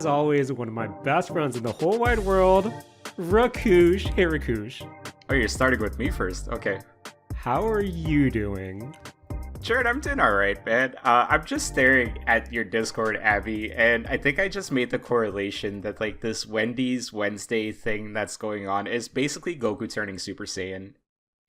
As always, one of my best friends in the whole wide world, Rakush. Hey, Rakush. Oh, you're starting with me first. Okay. How are you doing? Jared, I'm doing alright, man. I'm just staring at your Discord, Abby, and I think I just made the correlation that, like, this Wendy's Wednesday thing that's going on is basically Goku turning Super Saiyan.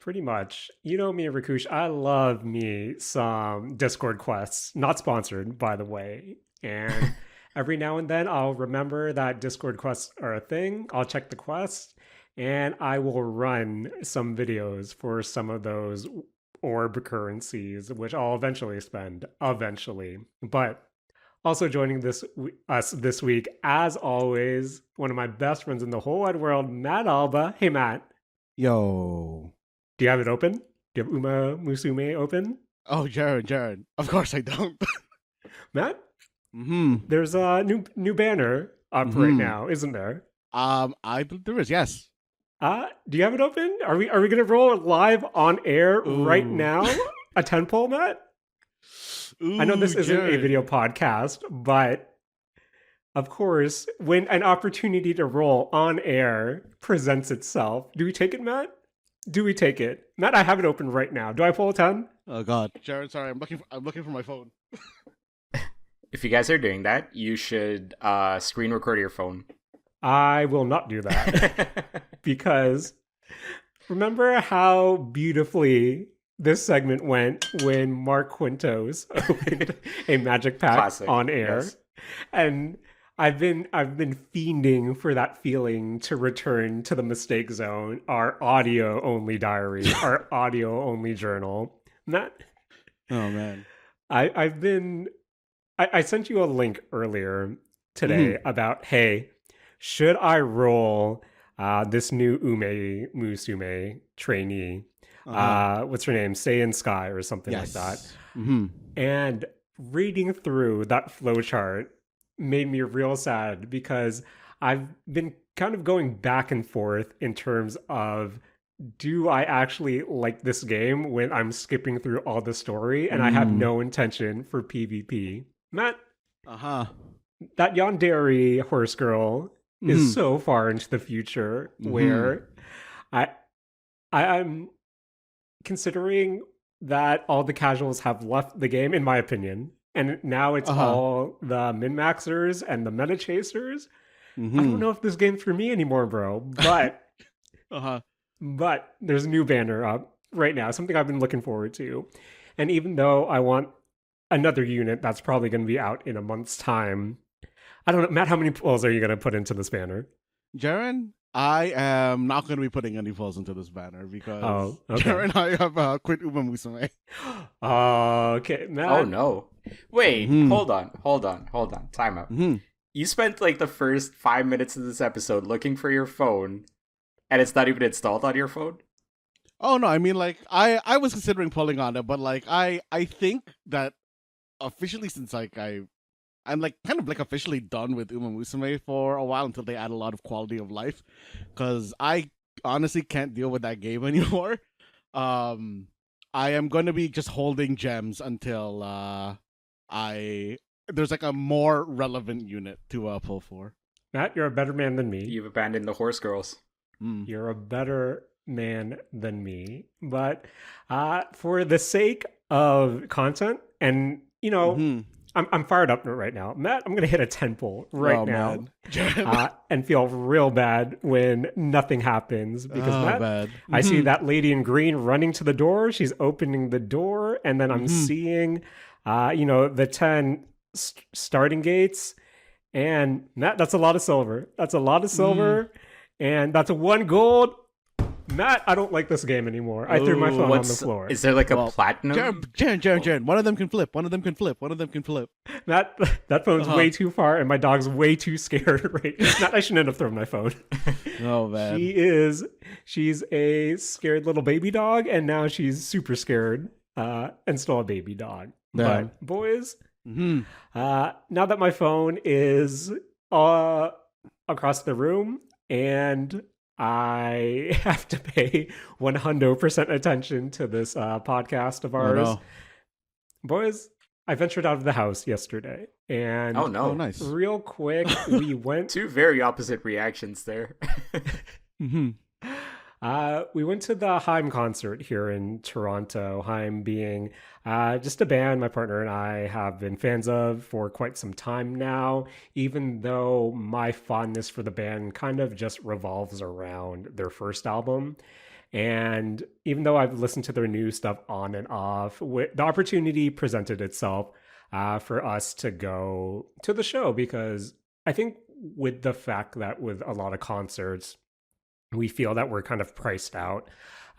Pretty much. You know me, Rakush. I love me some Discord quests. Not sponsored, by the way. And every now and then I'll remember that Discord quests are a thing. I'll check the quest and I will run some videos for some of those orb currencies, which I'll eventually spend eventually. But also joining us this week, as always, one of my best friends in the whole wide world, Matt Alba. Hey, Matt. Yo. Do you have it open? Do you have Uma Musume open? Oh, Jaren. Of course I don't. Matt? Mm-hmm. There's a new banner up right now, isn't there? I believe there is, yes. Do you have it open? Are we gonna roll it live on air right now? A 10 poll, Matt? I know this isn't a video podcast, but of course, when an opportunity to roll on air presents itself, do we take it, Matt? Do we take it? Matt, I have it open right now. Do I pull a 10? Oh God. Jaren, sorry, I'm looking for my phone. If you guys are doing that, you should screen record your phone. I will not do that because remember how beautifully this segment went when Mark Quintos opened a magic pack Classic. on air, Yes. and I've been fiending for that feeling to return to the mistake zone, our audio only diary, our audio only journal. Matt, Oh man. I sent you a link earlier today about, hey, should I roll this new Ume Musume trainee? What's her name? Saiyan Sky or something like that. Mm-hmm. And reading through that flowchart made me real sad because I've been kind of going back and forth in terms of, do I actually like this game when I'm skipping through all the story and I have no intention for PvP? Matt, that yandere horse girl is so far into the future where I'm considering that all the casuals have left the game, in my opinion, and now it's all the min-maxers and the meta chasers. I don't know if this game's for me anymore, bro, but but there's a new banner up right now, something I've been looking forward to. And even though I want another unit that's probably going to be out in a month's time, I don't know, Matt, how many polls are you going to put into this banner? Jaren, I am not going to be putting any polls into this banner because Jaren and I have quit Uma Musume. Okay, Matt. Oh no. Wait, hold on. Time out. You spent like the first 5 minutes of this episode looking for your phone, and it's not even installed on your phone? Oh no, I mean like I was considering pulling on it, but like I think that officially since like I'm like kind of like officially done with Uma Musume for a while until they add a lot of quality of life, because I honestly can't deal with that game anymore. I am going to be just holding gems until there's like a more relevant unit to pull for. Matt, you're a better man than me. You've abandoned the horse girls. You're a better man than me. But for the sake of content, and you know, I'm fired up right now. Matt, I'm going to hit a 10 pull right now and feel real bad when nothing happens. Because Matt, I see that lady in green running to the door. She's opening the door. And then I'm seeing, the 10 starting gates. And Matt, that's a lot of silver. That's a lot of silver. And that's a 1 gold. Matt, I don't like this game anymore. I threw my phone on the floor. Is there like a platinum? Jaren. One of them can flip. Matt, that phone's way too far, and my dog's way too scared right now. Matt, I shouldn't have thrown my phone. Oh, man. She's a scared little baby dog, and now she's super scared and still a baby dog. Yeah. But, boys, now that my phone is across the room, and I have to pay 100% attention to this podcast of ours. Oh, no. Boys, I ventured out of the house yesterday, and Oh no. Oh, nice. real quick, we went. Two very opposite reactions there. Mm-hmm. We went to the HAIM concert here in Toronto. HAIM being just a band my partner and I have been fans of for quite some time now, even though my fondness for the band kind of just revolves around their first album. And even though I've listened to their new stuff on and off, the opportunity presented itself for us to go to the show because I think with the fact that with a lot of concerts, we feel that we're kind of priced out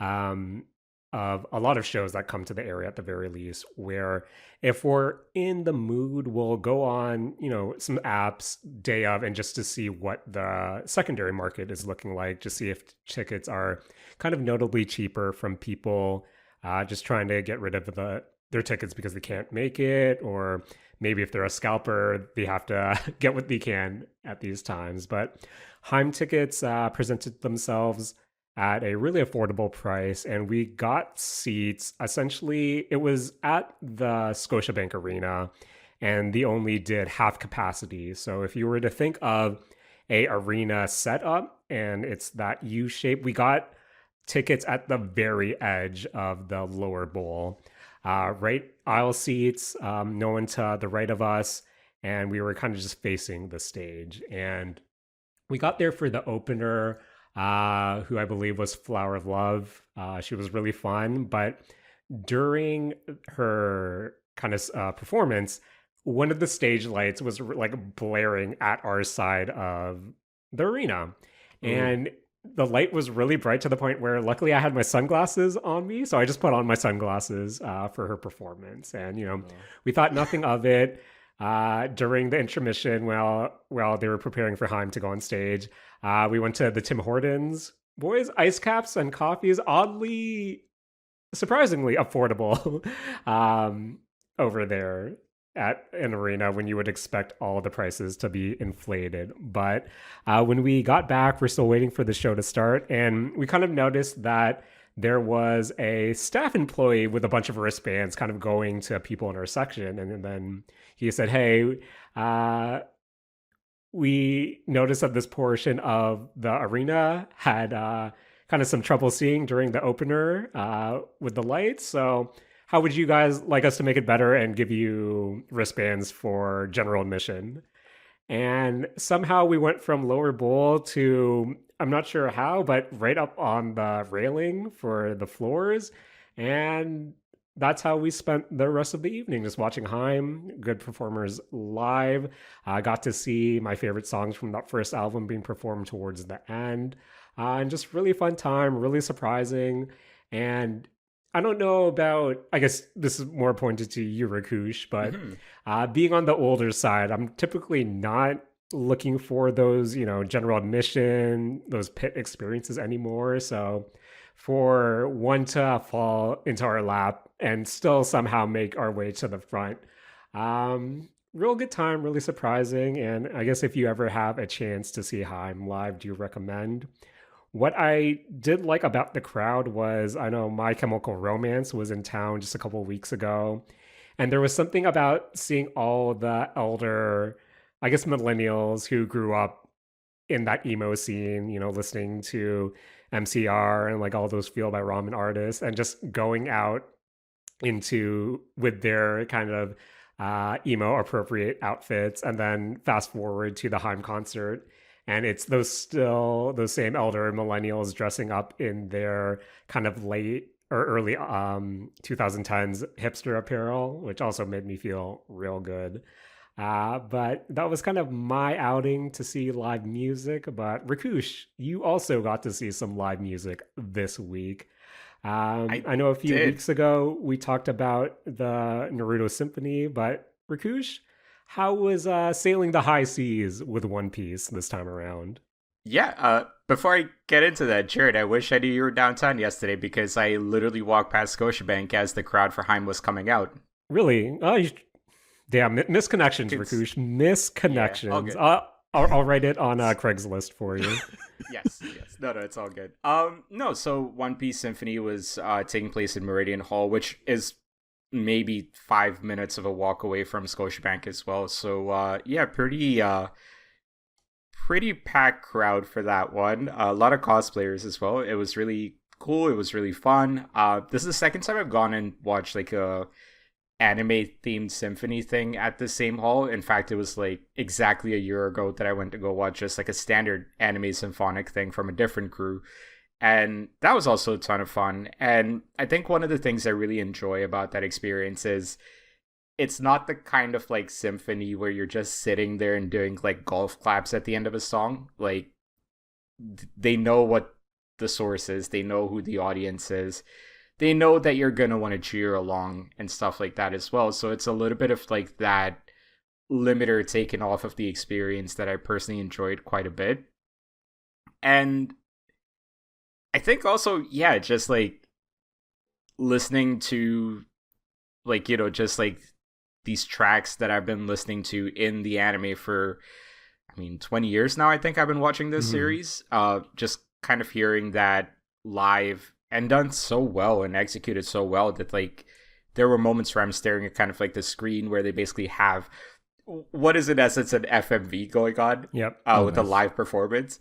um, of a lot of shows that come to the area at the very least. Where if we're in the mood, we'll go on, some apps day of and just to see what the secondary market is looking like, just see if tickets are kind of notably cheaper from people just trying to get rid of their tickets because they can't make it, or maybe if they're a scalper, they have to get what they can at these times. But HAIM tickets presented themselves at a really affordable price, and we got seats. Essentially, it was at the Scotiabank Arena, and they only did half capacity. So if you were to think of a arena setup, and it's that U shape, we got tickets at the very edge of the lower bowl, right aisle seats, no one to the right of us, and we were kind of just facing the stage. And we got there for the opener, who I believe was Flower of Love. She was really fun, but during her kind of performance, one of the stage lights was like blaring at our side of the arena. And the light was really bright to the point where luckily I had my sunglasses on me. So I just put on my sunglasses for her performance. And, we thought nothing of it. During the intermission, while they were preparing for HAIM to go on stage, we went to the Tim Hortons. Boys, ice caps and coffee is oddly, surprisingly affordable over there at an arena when you would expect all the prices to be inflated. But when we got back, we're still waiting for the show to start, and we kind of noticed that there was a staff employee with a bunch of wristbands kind of going to people in our section. And then he said, hey, we noticed that this portion of the arena had kind of some trouble seeing during the opener with the lights. So how would you guys like us to make it better and give you wristbands for general admission? And somehow we went from lower bowl to, I'm not sure how, but right up on the railing for the floors. And that's how we spent the rest of the evening, just watching HAIM, good performers live. I got to see my favorite songs from that first album being performed towards the end. And just really fun time, really surprising. And I don't know about, I guess this is more pointed to you, Rakush, but being on the older side, I'm typically not looking for those, general admission, those pit experiences anymore. So for one to fall into our lap and still somehow make our way to the front, real good time, really surprising. And I guess if you ever have a chance to see HAIM live, do you recommend? What I did like about the crowd was, I know My Chemical Romance was in town just a couple of weeks ago, and there was something about seeing all the elder, I guess, millennials who grew up in that emo scene, listening to MCR and like all those Feel by Ramen artists, and just going out into with their kind of emo appropriate outfits, and then fast forward to the HAIM concert. And it's those same elder millennials dressing up in their kind of late or early 2010s hipster apparel, which also made me feel real good. But that was kind of my outing to see live music. But Rakush, you also got to see some live music this week. I know a few weeks ago we talked about the Naruto Symphony, but Rakush, how was sailing the high seas with One Piece this time around? Yeah, before I get into that, Jared, I wish I knew you were downtown yesterday because I literally walked past Scotiabank as the crowd for HAIM was coming out. Really? Oh, damn, misconnections, Rakush. Misconnections. Yeah, I'll write it on Craigslist for you. yes. No, it's all good. No, so One Piece Symphony was taking place in Meridian Hall, which is maybe 5 minutes of a walk away from Scotiabank as well. So yeah, pretty packed crowd for that one. A lot of cosplayers as well. It was really cool. It was really fun. This is the second time I've gone and watched like a anime themed symphony thing at the same hall. In fact, it was like exactly a year ago that I went to go watch just like a standard anime symphonic thing from a different crew. And that was also a ton of fun. And I think one of the things I really enjoy about that experience is it's not the kind of like symphony where you're just sitting there and doing like golf claps at the end of a song. Like they know what the source is, they know who the audience is, they know that you're gonna want to cheer along and stuff like that as well. So it's a little bit of like that limiter taken off of the experience that I personally enjoyed quite a bit. And I think also, yeah, just like listening to like, just like these tracks that I've been listening to in the anime for, I mean, 20 years now, I think I've been watching this series. Just kind of hearing that live and done so well and executed so well that like there were moments where I'm staring at kind of like the screen where they basically have what is it as it's an FMV going on. Yep. With a live performance.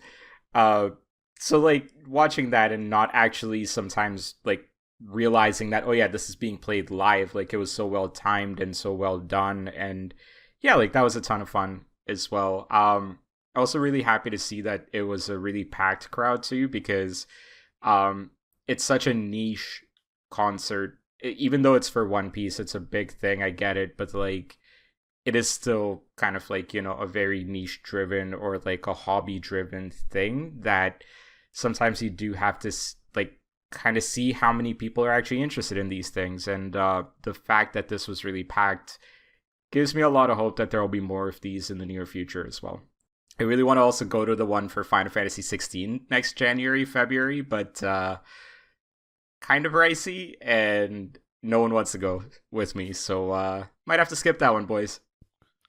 So like watching that and not actually sometimes like realizing that, oh yeah, this is being played live, like it was so well timed and so well done. And yeah, like that was a ton of fun as well. Also really happy to see that it was a really packed crowd too, because it's such a niche concert. Even though it's for One Piece, it's a big thing, I get it, but like it is still kind of like, a very niche driven or like a hobby driven thing that sometimes you do have to like kind of see how many people are actually interested in these things. And the fact that this was really packed gives me a lot of hope that there will be more of these in the near future as well. I really want to also go to the one for Final Fantasy 16 next January, February, but kind of pricey and no one wants to go with me. So might have to skip that one, boys.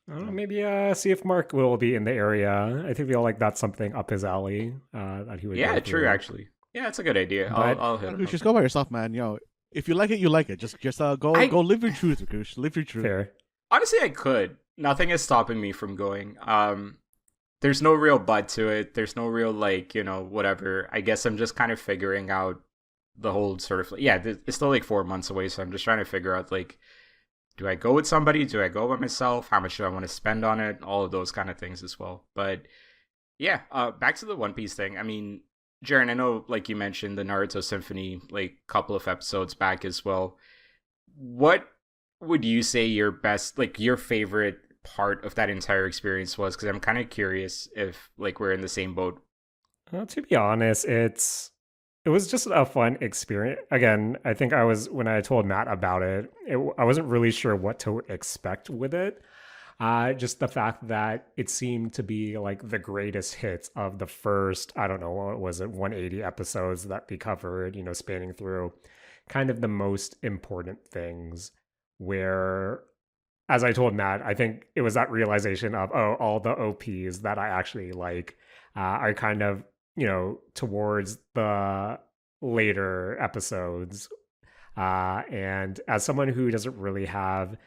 Maybe see if Mark will be in the area. I feel like that's something up his alley that he would. Yeah, go true. through. Actually, yeah, it's a good idea. But, I'll hit Rakush, just go by yourself, man. If you like it, you like it. Just go live your truth, Rakush. Live your truth. Fair. Honestly, I could. Nothing is stopping me from going. There's no real but to it. There's no real like whatever. I guess I'm just kind of figuring out the whole sort of it's still like 4 months away, so I'm just trying to figure out like, do I go with somebody? Do I go by myself? How much do I want to spend on it? All of those kind of things as well. But yeah, back to the One Piece thing. I mean, Jaren, I know like you mentioned the Naruto Symphony like a couple of episodes back as well. What would you say your best, like your favorite part of that entire experience was? Because I'm kind of curious if like we're in the same boat. Well, to be honest, it was just a fun experience. Again, I think when I told Matt about it, I wasn't really sure what to expect with it. Just the fact that it seemed to be like the greatest hits of the first, I don't know, what was it, 180 episodes that we covered, spanning through kind of the most important things where, as I told Matt, I think it was that realization of, all the OPs that I actually like are kind of, towards the later episodes. And as someone who doesn't really have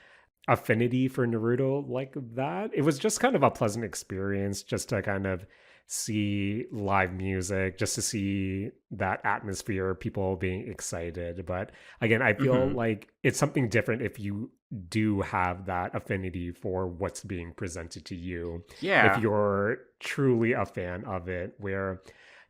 affinity for Naruto like that, it was just kind of a pleasant experience just to kind of see live music, just to see that atmosphere, people being excited. But again, I feel like it's something different if you do have that affinity for what's being presented to you. Yeah. If you're truly a fan of it, where,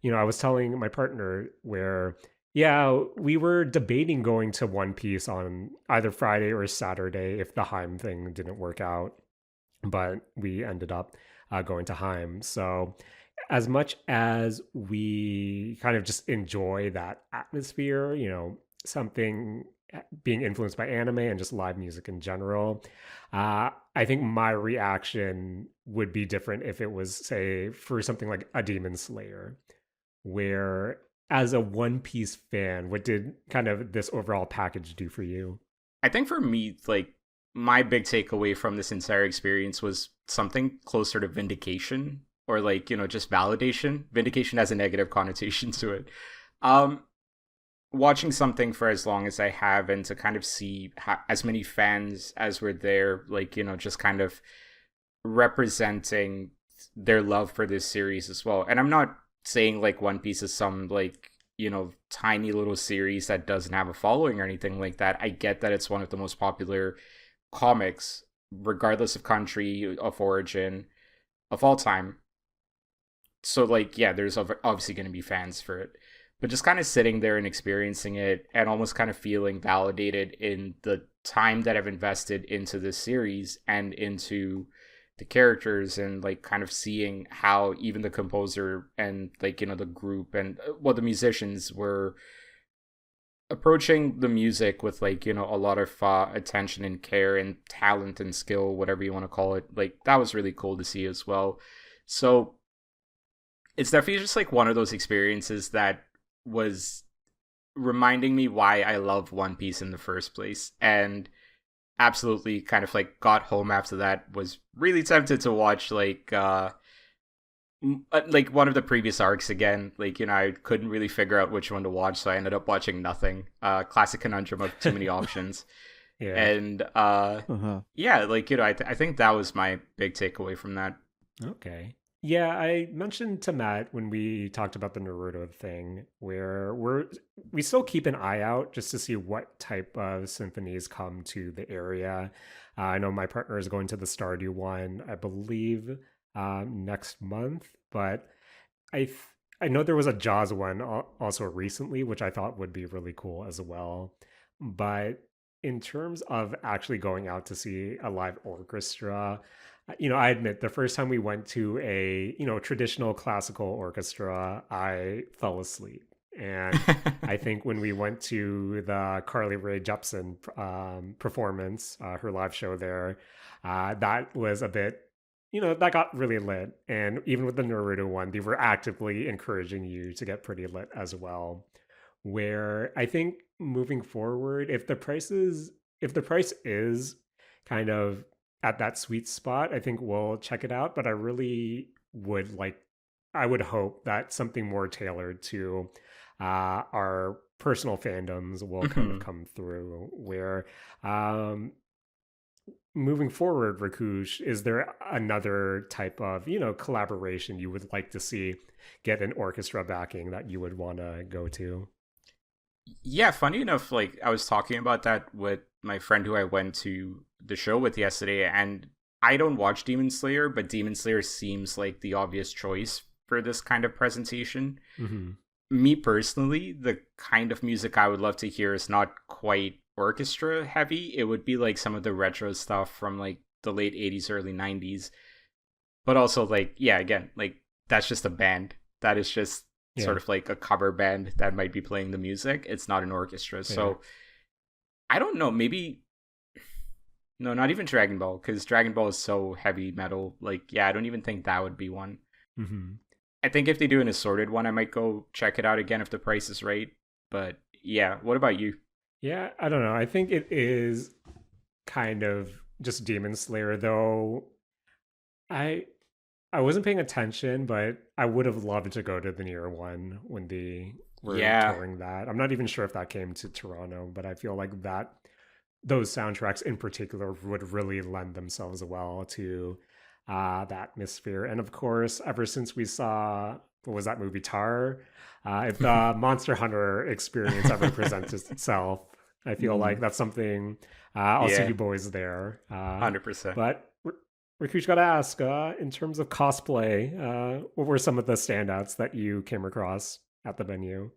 I was telling my partner where, yeah, we were debating going to One Piece on either Friday or Saturday if the HAIM thing didn't work out, but we ended up going to HAIM. So as much as we kind of just enjoy that atmosphere, something being influenced by anime and just live music in general, I think my reaction would be different if it was, say, for something like a Demon Slayer, where as a One Piece fan, what did kind of this overall package do for you? I think for me, like my big takeaway from this entire experience was something closer to vindication, or like, just validation. Vindication has a negative connotation to it. watching something for as long as I have, and to kind of see as many fans as were there, like, just kind of representing their love for this series as well. And I'm not saying like One Piece is some like, tiny little series that doesn't have a following or anything like that. I get that it's one of the most popular comics, regardless of country of origin, of all time. So like, yeah, there's obviously going to be fans for it, but just kind of sitting there and experiencing it and almost kind of feeling validated in the time that I've invested into this series and into the characters, and like kind of seeing how even the composer and like, the group and the musicians were approaching the music with like, a lot of attention and care and talent and skill, whatever you want to call it. Like, that was really cool to see as well. So it's definitely just like one of those experiences that was reminding me why I love One Piece in the first place, and absolutely kind of like got home after that, was really tempted to watch like one of the previous arcs again. Like, I couldn't really figure out which one to watch, so I ended up watching nothing. Classic conundrum of too many options. Yeah. And yeah, like, I think that was my big takeaway from that. Okay. Yeah, I mentioned to Matt when we talked about the Naruto thing, where we still keep an eye out just to see what type of symphonies come to the area. I know my partner is going to the Stardew one, I believe, next month, but I know there was a Jaws one also recently, which I thought would be really cool as well. But in terms of actually going out to see a live orchestra, I admit the first time we went to a, traditional classical orchestra, I fell asleep. And I think when we went to the Carly Rae Jepsen performance, her live show there, that was a bit, that got really lit. And even with the Naruto one, they were actively encouraging you to get pretty lit as well. Where I think moving forward, if the price is kind of at that sweet spot, I think we'll check it out. But I really I would hope that something more tailored to our personal fandoms will kind of come through. Where moving forward, Rakush, is there another type of collaboration you would like to see get an orchestra backing that you would want to go to? Yeah, funny enough, like I was talking about that with my friend who I went to the show with yesterday, and I don't watch Demon Slayer, but Demon Slayer seems like the obvious choice for this kind of presentation. Mm-hmm. Me personally, the kind of music I would love to hear is not quite orchestra heavy. It would be like some of the retro stuff from like the late 80s, early 90s. But also like, yeah, again, like that's just a band. That is just sort of like a cover band that might be playing the music. It's not an orchestra. So I don't know, maybe no, not even Dragon Ball, because Dragon Ball is so heavy metal. Like, yeah, I don't even think that would be one. Mm-hmm. I think if they do an assorted one, I might go check it out again if the price is right. But yeah, what about you? Yeah, I don't know. I think it is kind of just Demon Slayer, though. I wasn't paying attention, but I would have loved to go to the Nier one when they were touring that. I'm not even sure if that came to Toronto, but I feel like those soundtracks in particular would really lend themselves well to the atmosphere. And of course, ever since we saw, what was that movie, Tar? If the Monster Hunter experience ever presents itself, I feel like that's something I'll see you boys there. 100%. But Rakush, got to ask, in terms of cosplay, what were some of the standouts that you came across at the venue?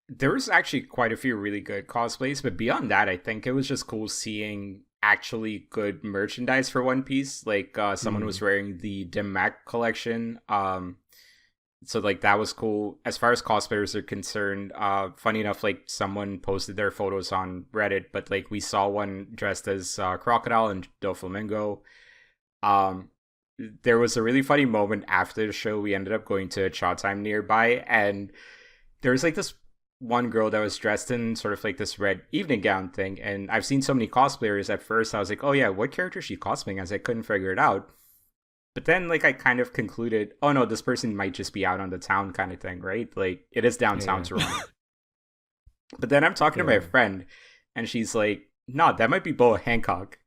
There was actually quite a few really good cosplays, but beyond that, I think it was just cool seeing actually good merchandise for One Piece. Like someone was wearing the Dim Mak collection. So like that was cool. As far as cosplayers are concerned, funny enough, like someone posted their photos on Reddit, but like we saw one dressed as Crocodile and Doflamingo. There was a really funny moment after the show. We ended up going to a Cha Time nearby, and there was like this one girl that was dressed in sort of like this red evening gown thing, and I've seen so many cosplayers. At first I was like, oh yeah, what character is she cosplaying as? I couldn't figure it out, but then like I kind of concluded, oh no, this person might just be out on the town kind of thing, right? Like it is downtown Toronto. But then I'm talking to my Yeah. friend, and she's like, "No, that might be Boa Hancock."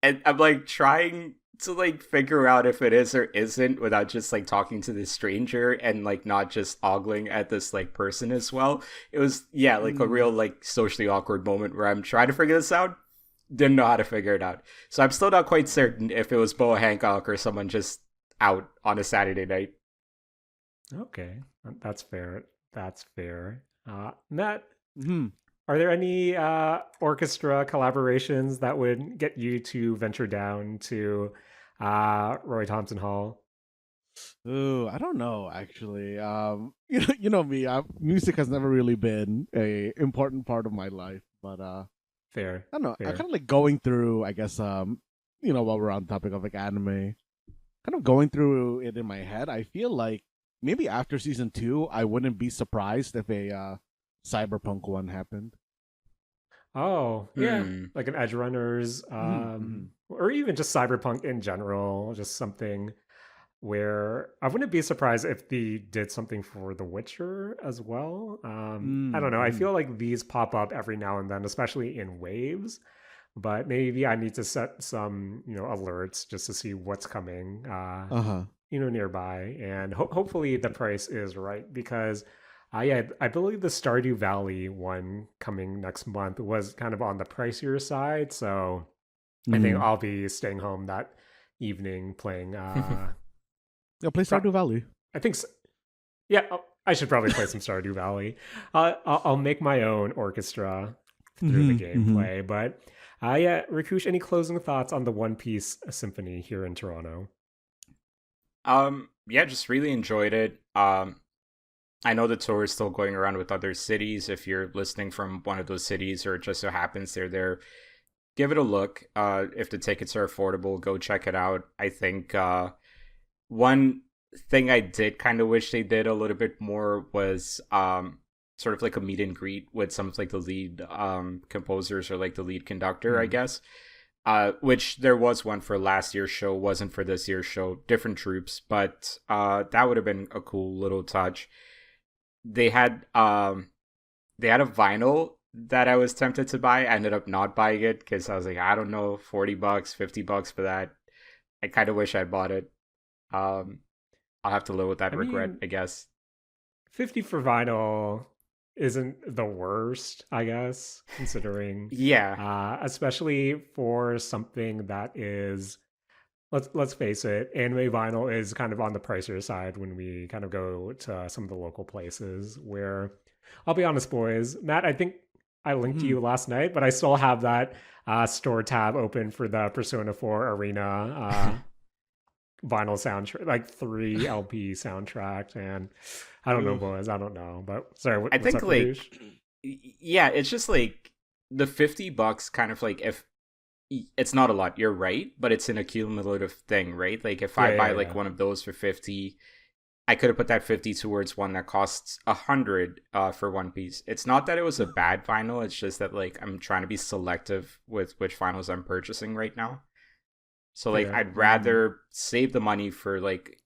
And I'm like trying to like figure out if it is or isn't without just like talking to this stranger and like not just ogling at this like person as well. It was like a Mm. real like socially awkward moment where I'm trying to figure this out, didn't know how to figure it out. So I'm still not quite certain if it was Boa Hancock or someone just out on a Saturday night. Okay, that's fair. That's fair. Matt, Mhm. are there any orchestra collaborations that would get you to venture down to Roy Thompson Hall? Ooh, I don't know actually. You know me. Music has never really been a important part of my life, but Fair, I don't know. I fair. kind of like going through. I guess while we're on the topic of like anime, kind of going through it in my head. I feel like maybe after season 2, I wouldn't be surprised if a cyberpunk one happened. Oh, yeah, Hmm. like an Edge Runners, Mm-hmm. or even just cyberpunk in general, just something where I wouldn't be surprised if they did something for The Witcher as well. I don't know. I Mm-hmm. feel like these pop up every now and then, especially in waves. But maybe I need to set some, alerts just to see what's coming, Uh huh. nearby, and hopefully the price is right because. I believe the Stardew Valley one coming next month was kind of on the pricier side, so I think Mm-hmm. I'll be staying home that evening playing Yeah, play Pro- Stardew Valley. I think, yeah, I should probably play some Stardew Valley. I'll make my own orchestra through the Mm-hmm. Mm-hmm. gameplay. But yeah, Rakush, any closing thoughts on the One Piece Symphony here in Toronto? Yeah, just really enjoyed it. I know the tour is still going around with other cities. If you're listening from one of those cities or it just so happens they're there, give it a look. If the tickets are affordable, go check it out. I think one thing I did kind of wish they did a little bit more was sort of like a meet and greet with some of like the lead composers or like the lead conductor, I Hmm. guess. Which there was one for last year's show, wasn't for this year's show, different troops, but that would have been a cool little touch. They had they had a vinyl that I was tempted to buy. I ended up not buying it because I was like, I don't know, $40, $50 for that. I kind of wish I bought it. Um, I'll have to live with that I regret, mean, I guess. 50 for vinyl isn't the worst, I guess, considering, Yeah. especially for something that is let's face it, anime vinyl is kind of on the pricier side when we kind of go to some of the local places where I'll be honest, boys. Matt, I think I linked to Mm-hmm. you last night, but I still have that store tab open for the Persona 4 Arena vinyl soundtrack, like 3 LP soundtrack. And I don't know, Oof. boys. I don't know. But sorry, I what's think up, Rakush? like yeah, it's just like the $50 kind of like if it's not a lot, you're right, but it's an accumulative thing, right? Like if I Yeah, buy yeah, like yeah. one of those for 50, I could have put that 50 towards one that costs 100 for one piece. It's not that it was a bad vinyl, it's just that like I'm trying to be selective with which vinyls I'm purchasing right now. So like Fair. I'd Mm-hmm. rather save the money for like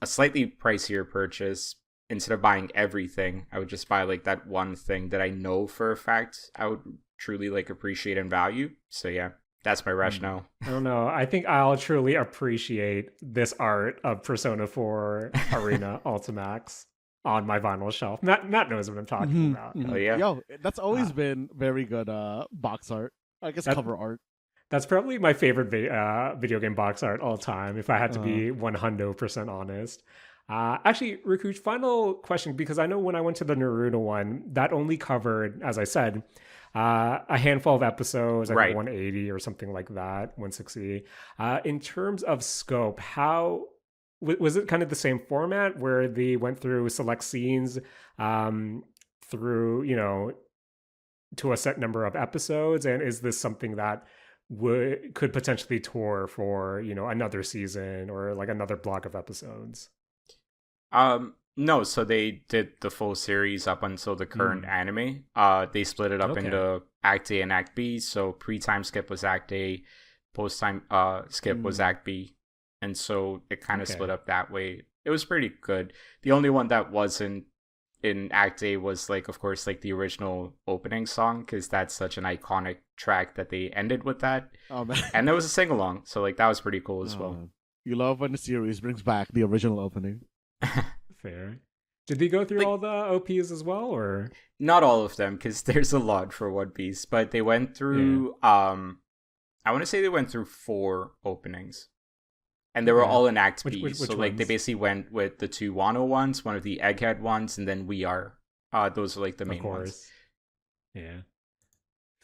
a slightly pricier purchase instead of buying everything. I would just buy like that one thing that I know for a fact I would truly like appreciate and value. So yeah, that's my Mm. rationale. I don't know. I think I'll truly appreciate this art of Persona 4 Arena Ultimax on my vinyl shelf. Matt knows what I'm talking Mm-hmm. about. Oh Mm-hmm. yeah. Yo, that's Uh, always been very good box art. I guess that cover art. that's probably my favorite video game box art all time, if I had to Uh be 100% honest. Actually, Rikuch, final question, because I know when I went to the Naruto one, that only covered, as I said, a handful of episodes, I think Right. 180 or something like that, 160. In terms of scope, how was it kind of the same format where they went through select scenes through, to a set number of episodes? And is this something that could potentially tour for, another season or like another block of episodes? No, so they did the full series up until the current Hmm. anime. They split it up Okay. into Act A and Act B. So pre-time skip was Act A, post-time skip was mm. Act B. And so it kind of split Okay. up that way. It was pretty good. The only one that wasn't in Act A was like, of course, like the original opening song, because that's such an iconic track that they ended with that. Oh man. And there was a sing along, so like that was pretty cool as Oh, well. man. You love when the series brings back the original opening. Fair. Did they go through Like, all the OPs as well, or not all of them, because there's a lot for One Piece, but they went through. I want to say they went through 4 openings, and they were all in Act B. Which So like they ones? basically went with the 2 Wano ones, one of the Egghead ones, and then We Are. Those are like the of main ones. course? Yeah.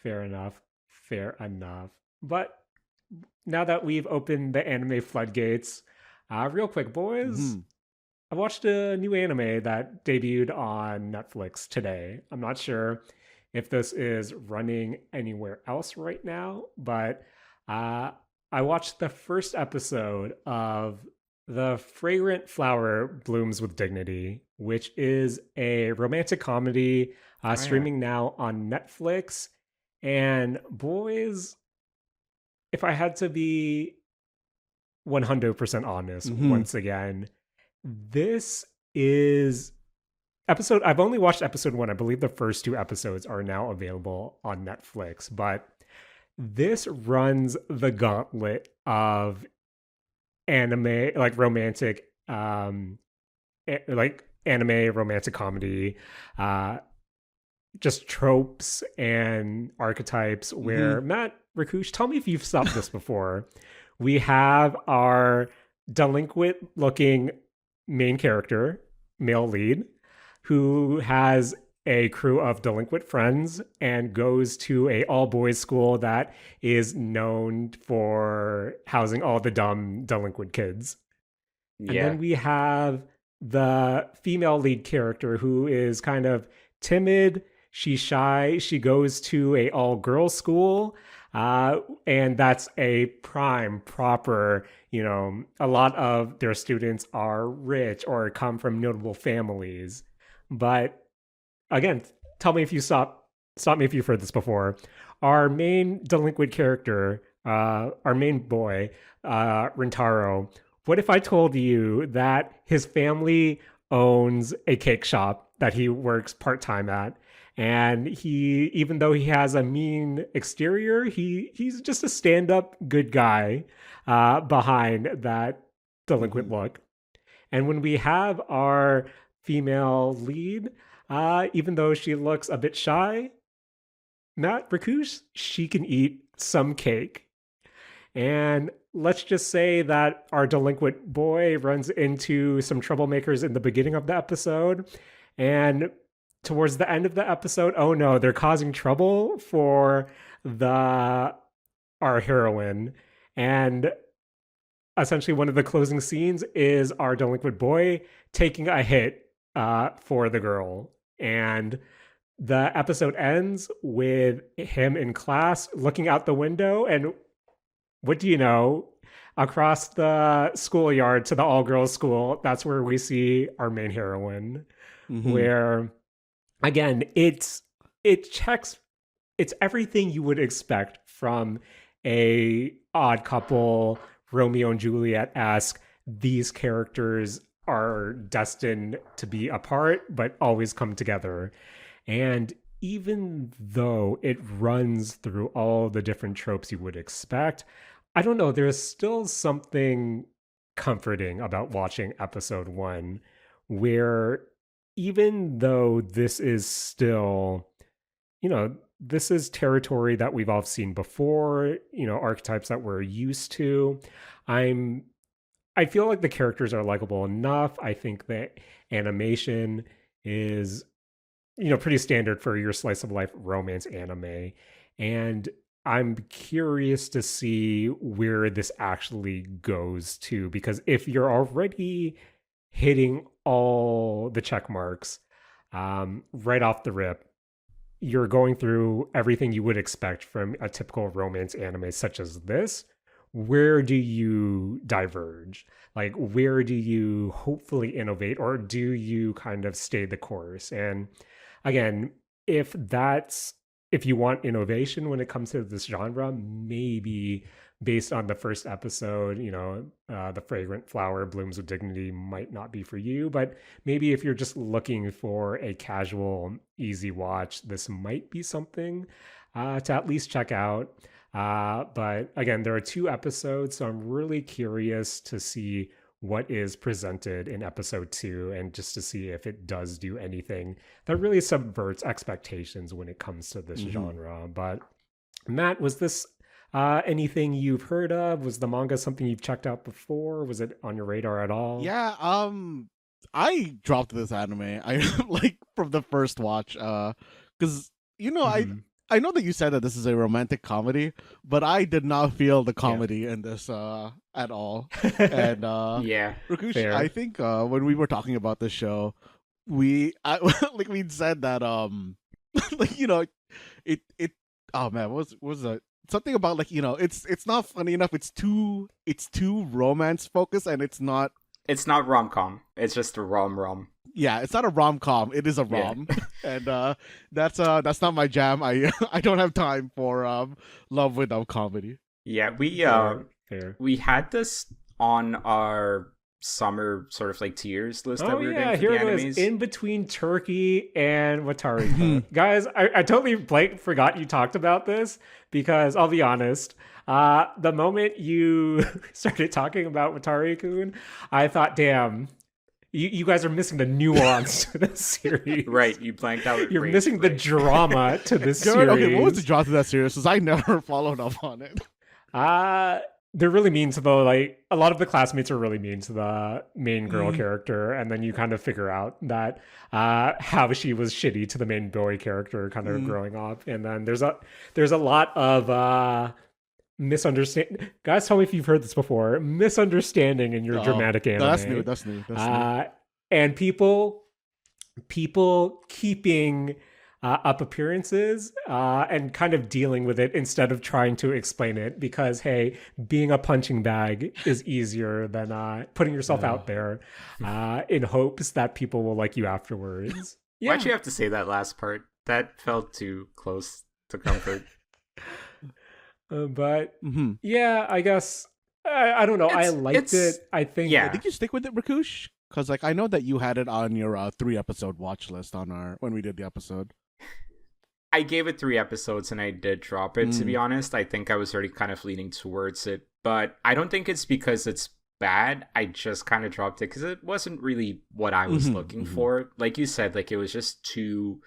Fair enough. Fair enough. But now that we've opened the anime floodgates, real quick, boys. Mhm. I watched a new anime that debuted on Netflix today. I'm not sure if this is running anywhere else right now, but uh, I watched the first episode of The Fragrant Flower Blooms with Dignity, which is a romantic comedy Oh, yeah. streaming now on Netflix. And boys, if I had to be 100% honest, Mhm. once again, this is episode. I've only watched episode 1. I believe the first 2 episodes are now available on Netflix, but this runs the gauntlet of anime, like romantic, like anime romantic comedy, uh, just tropes and archetypes. Where Matt Rakush, tell me if you've stopped this before. We have our delinquent looking main character, male lead, who has a crew of delinquent friends and goes to a all boys school that is known for housing all the dumb delinquent kids. And Yeah. then we have the female lead character who is kind of timid. She's shy. She goes to a all girls school. And that's a prime, proper, a lot of their students are rich or come from notable families. But again, tell me if you stop me if you've heard this before. Our main delinquent character, our main boy, Rintaro. What if I told you that his family owns a cake shop that he works part time at? And he, even though he has a mean exterior, he's just a stand up good guy behind that delinquent look. And when we have our female lead, even though she looks a bit shy, Matt Rakush, she can eat some cake. And let's just say that our delinquent boy runs into some troublemakers in the beginning of the episode. And towards the end of the episode, oh no, they're causing trouble for the our heroine. And essentially one of the closing scenes is our delinquent boy taking a hit for the girl. And the episode ends with him in class looking out the window, and what do you know? Across the schoolyard to the all girls school, that's where we see our main heroine. Where again, it checks, it's everything you would expect from a odd couple, Romeo and Juliet-esque. These characters are destined to be apart, but always come together. And even though it runs through all the different tropes you would expect, I don't know, there's still something comforting about watching episode 1, where even though this is still, this is territory that we've all seen before, archetypes that we're used to. I feel like the characters are likable enough. I think that animation is, pretty standard for your slice of life romance anime. And I'm curious to see where this actually goes to, because if you're already hitting all the check marks right off the rip, you're going through everything you would expect from a typical romance anime such as this. Where do you diverge? Like, where do you hopefully innovate, or do you kind of stay the course? And again, if that's if you want innovation when it comes to this genre, maybe based on the first episode, the Fragrant Flower Blooms with Dignity might not be for you. But maybe if you're just looking for a casual, easy watch, this might be something to at least check out. But again, there are 2 episodes, so I'm really curious to see what is presented in episode 2 and just to see if it does do anything that really subverts expectations when it comes to this genre. But Matt, was this anything you've heard of? Was the manga something you've checked out before? Was it on your radar at all? Yeah, I dropped this anime. I like from the first watch, because I know that you said that this is a romantic comedy, but I did not feel the comedy in this at all. And Yeah. Rakush, Fair. I think when we were talking about this show, we said that it oh man, what was that? Something about it's not funny enough. It's too romance focused, and it's not. It's not rom-com. It's just a rom-rom. Yeah, it's not a rom-com. It is a rom, and that's not my jam. I don't have time for love without comedy. Yeah, Fair. we had this on our summer sort of like tiers list that Oh we were yeah, doing for here the it animes. was in between Turkey and Watari. Guys, I totally forgot you talked about this because I'll be honest. The moment you started talking about Watari-kun, I thought, damn, you guys are missing the nuance to this series. Right, you blanked out. You're missing the drama to this Jaren, series. okay, what was the draw to that series? Because I never followed up on it. They're really mean to like a lot of the classmates are really mean to the main girl character, and then you kind of figure out that how she was shitty to the main boy character kind of growing up. And then there's a lot of misunderstanding. Guys, tell me if you've heard this before. Misunderstanding in your dramatic anime. No, that's new. And people keeping up appearances and kind of dealing with it instead of trying to explain it, because hey, being a punching bag is easier than putting yourself out there in hopes that people will like you afterwards. Yeah. Why'd you have to say that last part? That felt too close to comfort. But yeah, I guess I don't know. I liked it. I think. Yeah. Did you stick with it, Rakush? Because I know that you had it on your 3-episode watch list when we did the episode. I gave it 3 episodes and I did drop it, to be honest. I think I was already kind of leaning towards it, but I don't think it's because it's bad. I just kind of dropped it because it wasn't really what I was looking for. Like you said, like it was too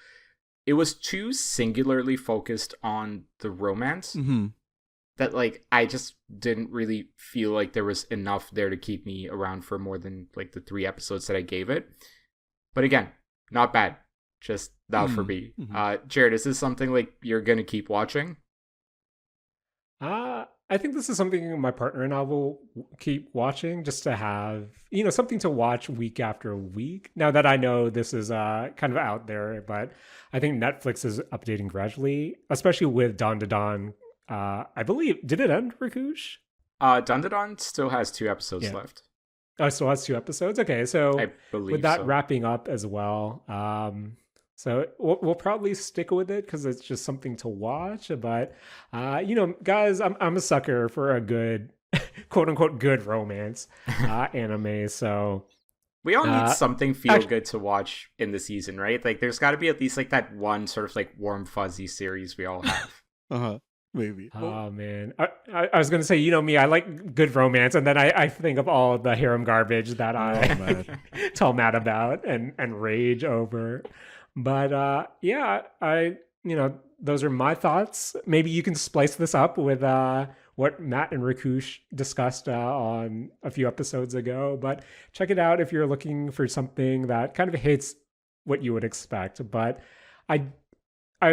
singularly focused on the romance that like I just didn't really feel like there was enough there to keep me around for more than like the 3 episodes that I gave it. But again, not bad. Just not for me. Jared, is this something like you're gonna keep watching? I think this is something my partner and I will keep watching just to have, something to watch week after week. Now that I know this is kind of out there, but I think Netflix is updating gradually, especially with Dawn to Dawn. I believe, did it end, Rakush? Dawn to Dawn still has 2 episodes left. Oh, still has 2 episodes? Okay, so I believe with that so. wrapping up as well, so we'll probably stick with it because it's just something to watch. But guys, I'm a sucker for a good, quote unquote, good romance anime. So we all need something good to watch in the season, right? Like there's got to be at least like that one sort of like warm fuzzy series we all have. Maybe. Oh man, I was gonna say, me, I like good romance, and then I think of all the harem garbage that I tell Matt about and rage over. But those are my thoughts. Maybe you can splice this up with what Matt and Rakush discussed on a few episodes ago. But check it out if you're looking for something that kind of hits what you would expect. But I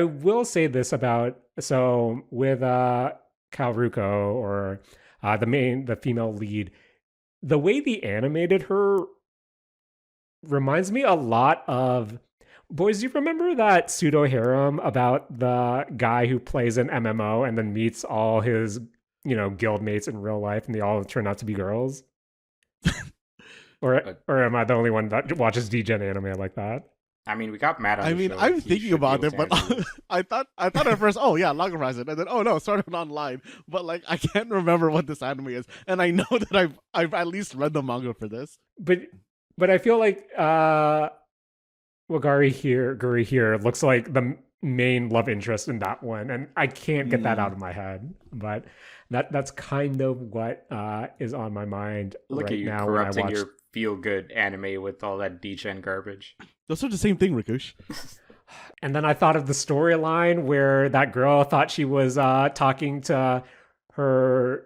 will say this about, so with Kaoruko, or the female lead, the way they animated her reminds me a lot of, boys, do you remember that pseudo harem about the guy who plays an MMO and then meets all his, guild mates in real life and they all turn out to be girls? or am I the only one that watches DGen anime like that? I mean, we got Matt on I the mean, show. I'm He thinking should be about able it, to but answer this. I thought at first, oh yeah, Longer Horizon, and then oh no, Sword Art Online. But like, I can't remember what this anime is, and I know that I've at least read the manga for this. But I feel like Guri here looks like the main love interest in that one, and I can't get that out of my head. But that's kind of what is on my mind Look at right you now when I corrupting watch. your feel-good anime with all that D-Gen garbage. Those are the same thing, Rakush. And then I thought of the storyline where that girl thought she was talking to her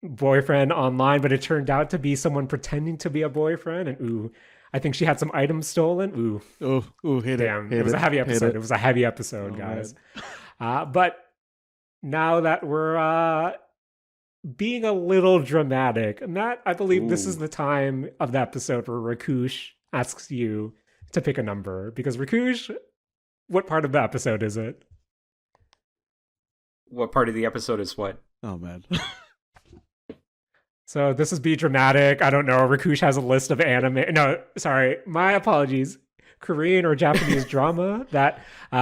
boyfriend online, but it turned out to be someone pretending to be a boyfriend. And ooh, I think she had some items stolen. Ooh, Hit damn, it. it was a heavy episode. It It was a heavy episode, guys. But now that we're being a little dramatic, Matt, I believe this is the time of the episode where Rakush asks you to pick a number. Because Rakush, what part of the episode is it? What part of the episode is what? Oh man. So this is Be Dramatic. I don't know. Rakush has a list of anime. No, sorry. My apologies. Korean or Japanese drama that you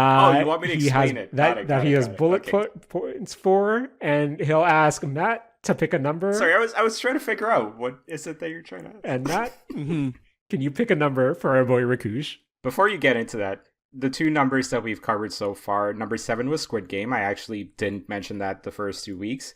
want me to he explain has it? that he has bullet Okay. points for, and he'll ask Matt to pick a number. Sorry, I was trying to figure out what is it that you're trying to ask. And Matt, can you pick a number for our boy Rakush? Before you get into that, the two numbers that we've covered so far, number 7 was Squid Game. I actually didn't mention that the first 2 weeks.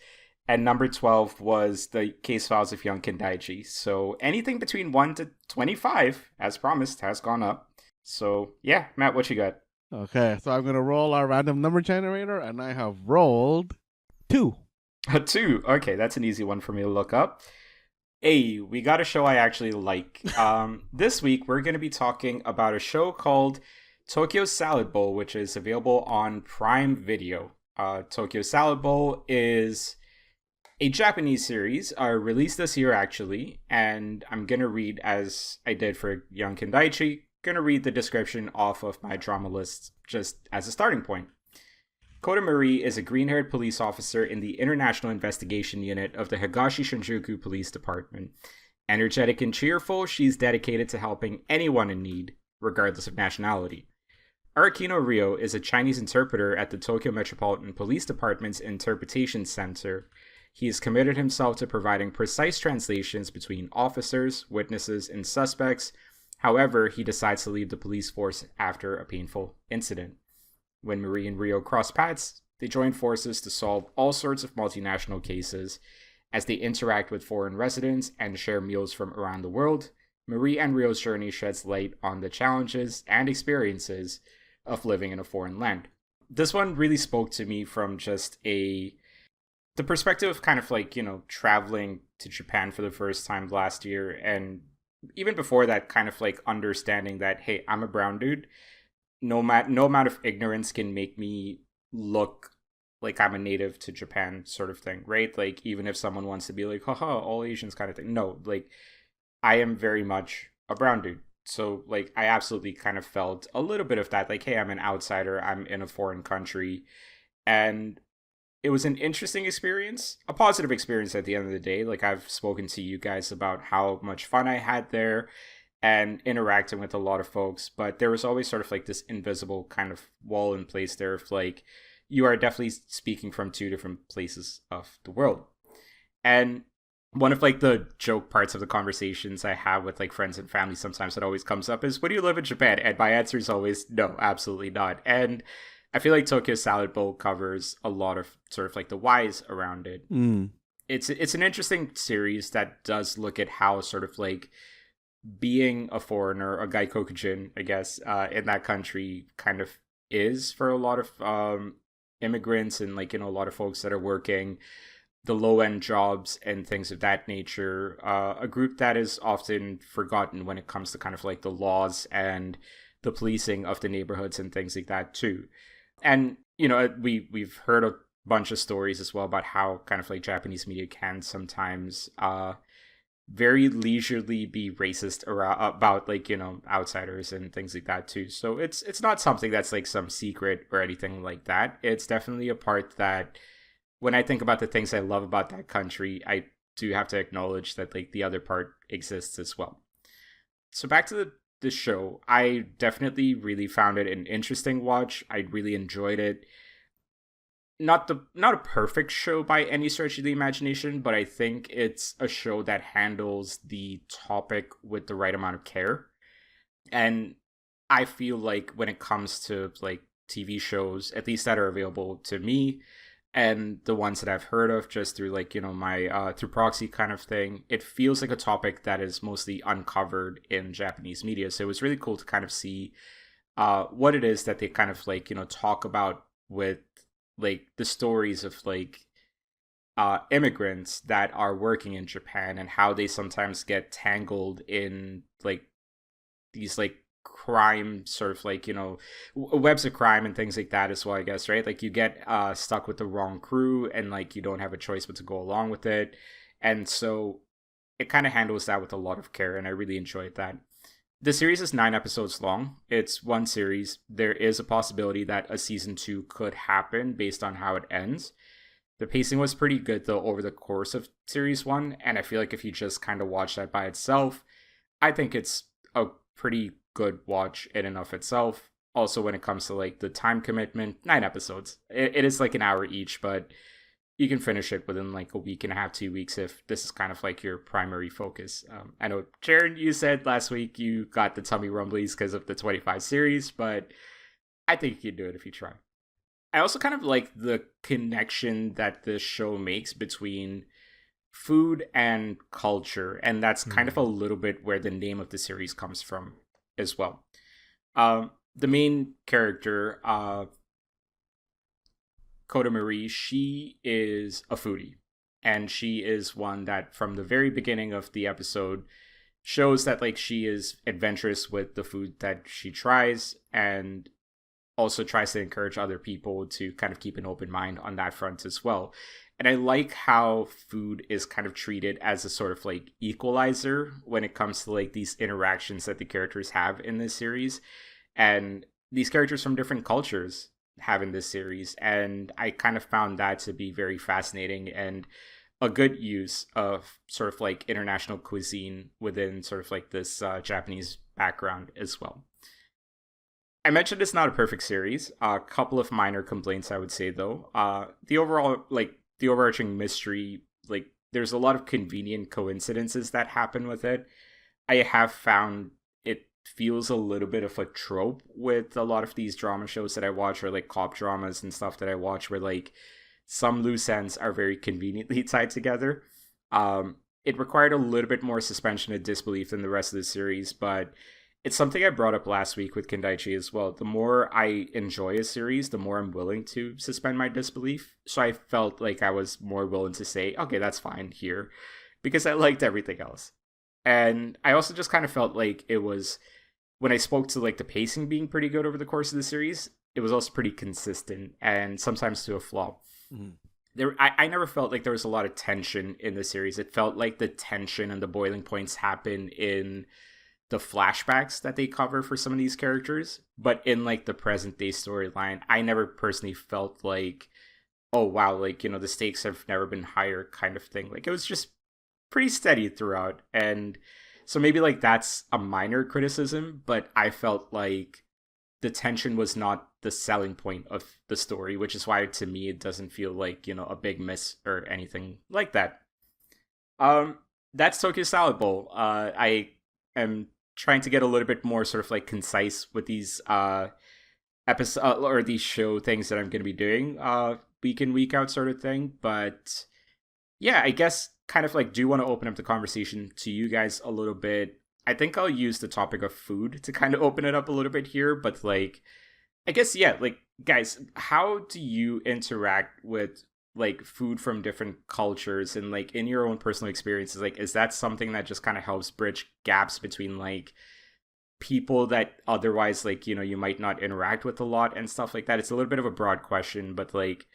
And number 12 was the Case Files of Young Kendaichi. So anything between 1 to 25, as promised, has gone up. So yeah, Matt, what you got? Okay, so I'm gonna roll our random number generator, and I have rolled 2. A 2. Okay, that's an easy one for me to look up. Hey, we got a show I actually like. This week, we're going to be talking about a show called Tokyo Salad Bowl, which is available on Prime Video. Tokyo Salad Bowl is a Japanese series released this year, actually. And I'm going to read, as I did for Young Kendaichi, going to read the description off of my drama list just as a starting point. Kota Marie is a green-haired police officer in the International Investigation Unit of the Higashi Shinjuku Police Department. Energetic and cheerful, she's dedicated to helping anyone in need, regardless of nationality. Arakino Ryo is a Chinese interpreter at the Tokyo Metropolitan Police Department's Interpretation Center. He has committed himself to providing precise translations between officers, witnesses, and suspects. However, he decides to leave the police force after a painful incident. When Marie and Ryo cross paths, they join forces to solve all sorts of multinational cases. As they interact with foreign residents and share meals from around the world, Marie and Ryo's journey sheds light on the challenges and experiences of living in a foreign land. This one really spoke to me from just the perspective of kind of like, traveling to Japan for the first time last year, and even before that, kind of like understanding that, hey, I'm a brown dude. No amount of ignorance can make me look like I'm a native to Japan, sort of thing, right? Like, even if someone wants to be like, haha, all Asians kind of thing. No, like, I am very much a brown dude. So, like, I absolutely kind of felt a little bit of that. Like, hey, I'm an outsider. I'm in a foreign country. And it was an interesting experience, a positive experience at the end of the day. Like, I've spoken to you guys about how much fun I had there and interacting with a lot of folks, but there was always sort of like this invisible kind of wall in place there of like, you are definitely speaking from two different places of the world. And one of like the joke parts of the conversations I have with like friends and family sometimes that always comes up is, would you live in Japan? And my answer is always no, absolutely not. And I feel like Tokyo Salad Bowl covers a lot of sort of like the whys around it. It's an interesting series that does look at how sort of like being a foreigner, a gaikokujin, I guess, in that country kind of is for a lot of immigrants and like, a lot of folks that are working the low-end jobs and things of that nature. A group that is often forgotten when it comes to kind of like the laws and the policing of the neighborhoods and things like that too. And, we've heard a bunch of stories as well about how kind of like Japanese media can sometimes very leisurely be racist about like, outsiders and things like that too. So it's not something that's like some secret or anything like that. It's definitely a part that when I think about the things I love about that country, I do have to acknowledge that like the other part exists as well. So back to the the show. I definitely really found it an interesting watch. I really enjoyed it. Not a perfect show by any stretch of the imagination, but I think it's a show that handles the topic with the right amount of care. And I feel like when it comes to like TV shows, at least that are available to me, and the ones that I've heard of just through like, my through proxy kind of thing, it feels like a topic that is mostly uncovered in Japanese media. So it was really cool to kind of see what it is that they kind of like, talk about with like the stories of like immigrants that are working in Japan, and how they sometimes get tangled in like these like crime sort of like, webs of crime and things like that as well, I guess, right? Like you get stuck with the wrong crew, and like you don't have a choice but to go along with it. And so it kind of handles that with a lot of care, and I really enjoyed that. The series is 9 episodes long. It's one series. There is a possibility that a season 2 could happen based on how it ends. The pacing was pretty good though over the course of series 1, and I feel like if you just kind of watch that by itself, I think it's a pretty good watch in and of itself. Also, when it comes to like the time commitment, 9 episodes. It is like an hour each, but you can finish it within like a week and a half, 2 weeks if this is kind of like your primary focus. I know, Jaren, you said last week you got the tummy rumblies because of the 25 series, but I think you can do it if you try. I also kind of like the connection that this show makes between food and culture, and that's kind of a little bit where the name of the series comes from as well. The main character, Koda Marie, she is a foodie, and she is one that from the very beginning of the episode shows that like she is adventurous with the food that she tries, and also tries to encourage other people to kind of keep an open mind on that front as well. And I like how food is kind of treated as a sort of like equalizer when it comes to like these interactions that the characters have in this series. And these characters from different cultures have in this series. And I kind of found that to be very fascinating and a good use of sort of like international cuisine within sort of like this Japanese background as well. I mentioned it's not a perfect series. A couple of minor complaints, I would say, though. The overall, like, the overarching mystery, like, there's a lot of convenient coincidences that happen with it. I have found it feels a little bit of a trope with a lot of these drama shows that I watch, or like cop dramas and stuff that I watch, where like some loose ends are very conveniently tied together. It required a little bit more suspension of disbelief than the rest of the series, but it's something I brought up last week with Kendaichi as well. The more I enjoy a series, the more I'm willing to suspend my disbelief. So I felt like I was more willing to say, okay, that's fine here, because I liked everything else. And I also just kind of felt like it was, when I spoke to like the pacing being pretty good over the course of the series, it was also pretty consistent and sometimes to a flaw. Mm-hmm. I never felt like there was a lot of tension in the series. It felt like the tension and the boiling points happen in the flashbacks that they cover for some of these characters, but in like the present day storyline, I never personally felt like, oh wow, like, the stakes have never been higher kind of thing. Like, it was just pretty steady throughout. And so maybe like that's a minor criticism, but I felt like the tension was not the selling point of the story, which is why to me it doesn't feel like, a big miss or anything like that. That's Tokyo Salad Bowl. I am trying to get a little bit more sort of like concise with these episode or these show things that I'm going to be doing week in, week out sort of thing. But yeah, I guess kind of like do want to open up the conversation to you guys a little bit. I think I'll use the topic of food to kind of open it up a little bit here, but like, I guess, yeah, like, guys, how do you interact with like food from different cultures, and like in your own personal experiences? Like, is that something that just kind of helps bridge gaps between like people that otherwise like, you might not interact with a lot and stuff like that? It's a little bit of a broad question, but like,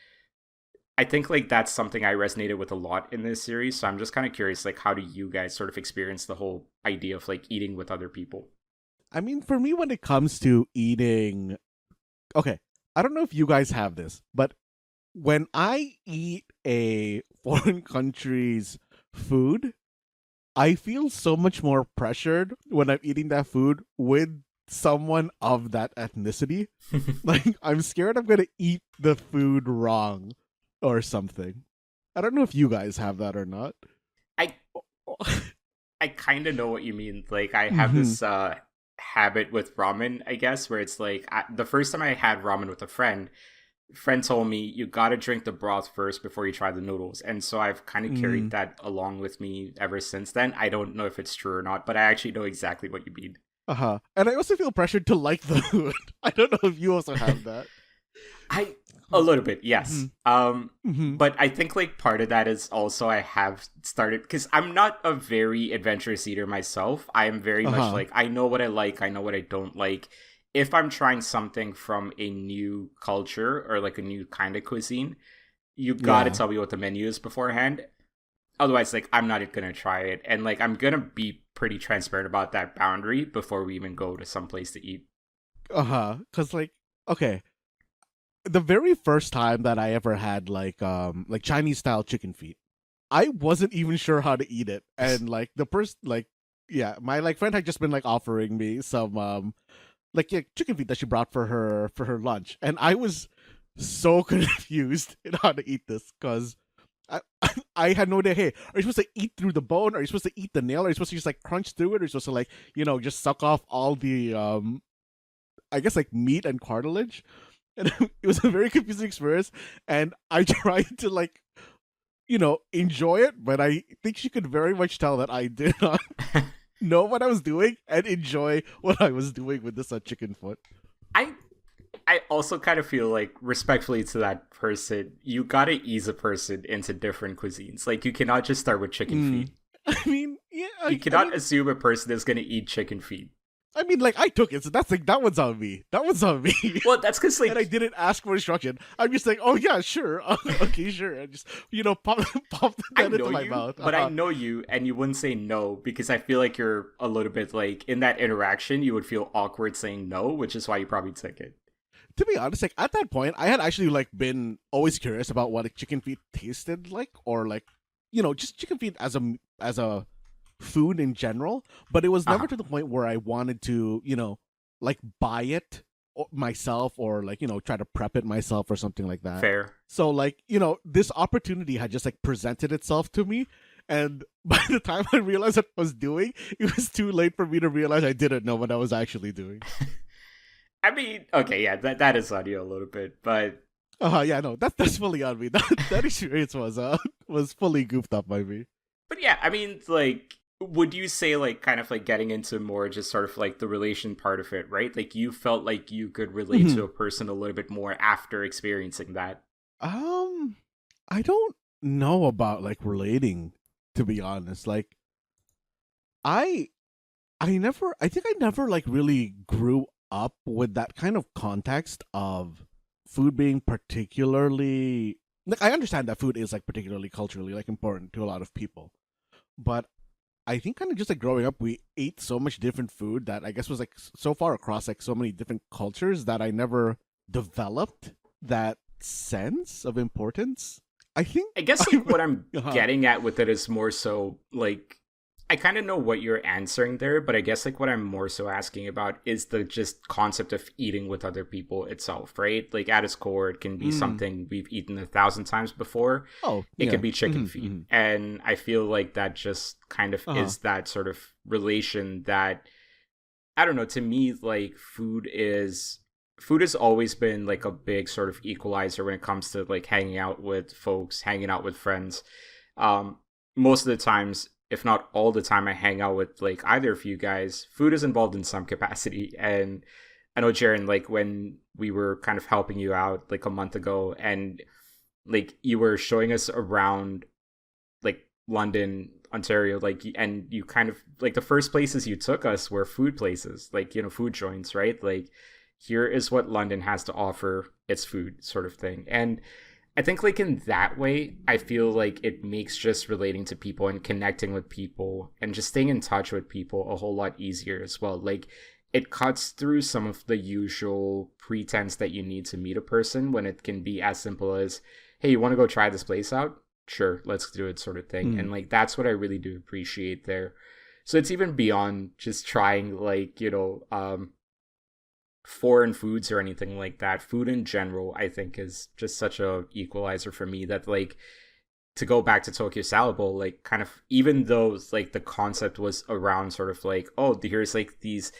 I think like that's something I resonated with a lot in this series. So I'm just kind of curious, like, how do you guys sort of experience the whole idea of like eating with other people? I mean, for me, when it comes to eating, okay, I don't know if you guys have this, but when I eat a foreign country's food, I feel so much more pressured when I'm eating that food with someone of that ethnicity. Like, I'm scared I'm gonna eat the food wrong or something. I don't know if you guys have that or not. I I kind of know what you mean. Like, I have Hmm. this habit with ramen, I guess, where it's like the first time I had ramen with a friend told me you gotta drink the broth first before you try the noodles, and so I've kind of carried Mm, that along with me ever since then. I don't know if it's true or not, but I actually know exactly what you mean. uh-huh. And I also feel pressured to like the food. I don't know if you also have that. I a little bit, yes. Hmm. Hmm. But I think like part of that is also I have started because I'm not a very adventurous eater myself. I am very much Uh-huh. like I know what I like, I know what I don't like. If I'm trying something from a new culture or like a new kind of cuisine, you gotta Yeah. tell me what the menu is beforehand. Otherwise, like I'm not gonna try it, and like I'm gonna be pretty transparent about that boundary before we even go to some place to eat. Uh-huh. Cause like, okay, the very first time that I ever had like Chinese style chicken feet, I wasn't even sure how to eat it. And like the first like yeah, my like friend had just been like offering me some like yeah, chicken feet that she brought for her lunch. And I was so confused in how to eat this because I, I had no idea. Hey, are you supposed to eat through the bone? Are you supposed to eat the nail? Are you supposed to just like crunch through it? Or are you supposed to like, just suck off all the I guess like meat and cartilage? And it was a very confusing experience. And I tried to like, enjoy it, but I think she could very much tell that I did not know what I was doing and enjoy what I was doing with this chicken foot. I I also kind of feel like, respectfully to that person, you gotta ease a person into different cuisines. Like, you cannot just start with chicken Mm. feet. I mean, yeah, You I cannot mean, assume a person is gonna eat chicken feet. like I took it, so that's like that one's on me. That one's on me. Well, that's because, And like, I didn't ask for instruction. I'm just like, oh yeah, sure, okay, sure. And just pop pop I that into know my you, mouth. but I know you, and you wouldn't say no because I feel like you're a little bit like, in that interaction, you would feel awkward saying no, which is why you probably took it. To be honest, like at that point, I had actually like been always curious about what a chicken feet tasted like, or like, just chicken feet as a food in general. But it was Uh never huh. to the point where I wanted to, like buy it myself or like try to prep it myself or something like that. Fair. So like this opportunity had just like presented itself to me. And by the time I realized what I was doing, it was too late for me to realize I didn't know what I was actually doing. I mean, okay, yeah, that is on you a little bit, but Yeah, no, that's fully on me. That experience was fully goofed up by me. yeah, I mean, like, would you say, like, kind of like getting into more just sort of like the relation part of it, right? Like, you felt like you could relate to Mhm. a person a little bit more after experiencing that. Um, I don't know about like relating, to be honest. Like I I think I never like really grew up with that kind of context of food being particularly like I understand that food is like particularly culturally like important to a lot of people. But I think kind of just like growing up, we ate so much different food that I guess was like so far across like so many different cultures that I never developed that sense of importance. I think I guess, I like, what I'm uh, getting at with it is more so, like, I kind of know what you're answering there, but I guess, like, what I'm more so asking about is the just concept of eating with other people itself, right? Like, at its core, it can be mm, something we've eaten 1,000 times before. oh It could yeah, be chicken feet. hmm. And I feel like that just kind of Uh-huh. is that sort of relation that, I don't know, to me, like, food has always been like a big sort of equalizer when it comes to like hanging out with folks, hanging out with friends. um Most of the times, if not all the time I hang out with like either of you guys, food is involved in some capacity. And I know, Jaren, like when we were kind of helping you out like a month ago, and like you were showing us around like London, Ontario, like, and you kind of like the first places you took us were food places, like, food joints, right? Like, here is what London has to offer, it's food, sort of thing. And I think, like, in that way, I feel like it makes just relating to people and connecting with people and just staying in touch with people a whole lot easier as well. Like, it cuts through some of the usual pretense that you need to meet a person, when it can be as simple as, hey, you want to go try this place out? sure, let's do it sort of thing. Mm. And like that's what I really do appreciate there. So it's even beyond just trying like, foreign foods or anything like that. Food in general, I think, is just such a equalizer for me that like to go back to Tokyo Salad Bowl, like kind of even though like the concept was around sort of like, oh, here's like these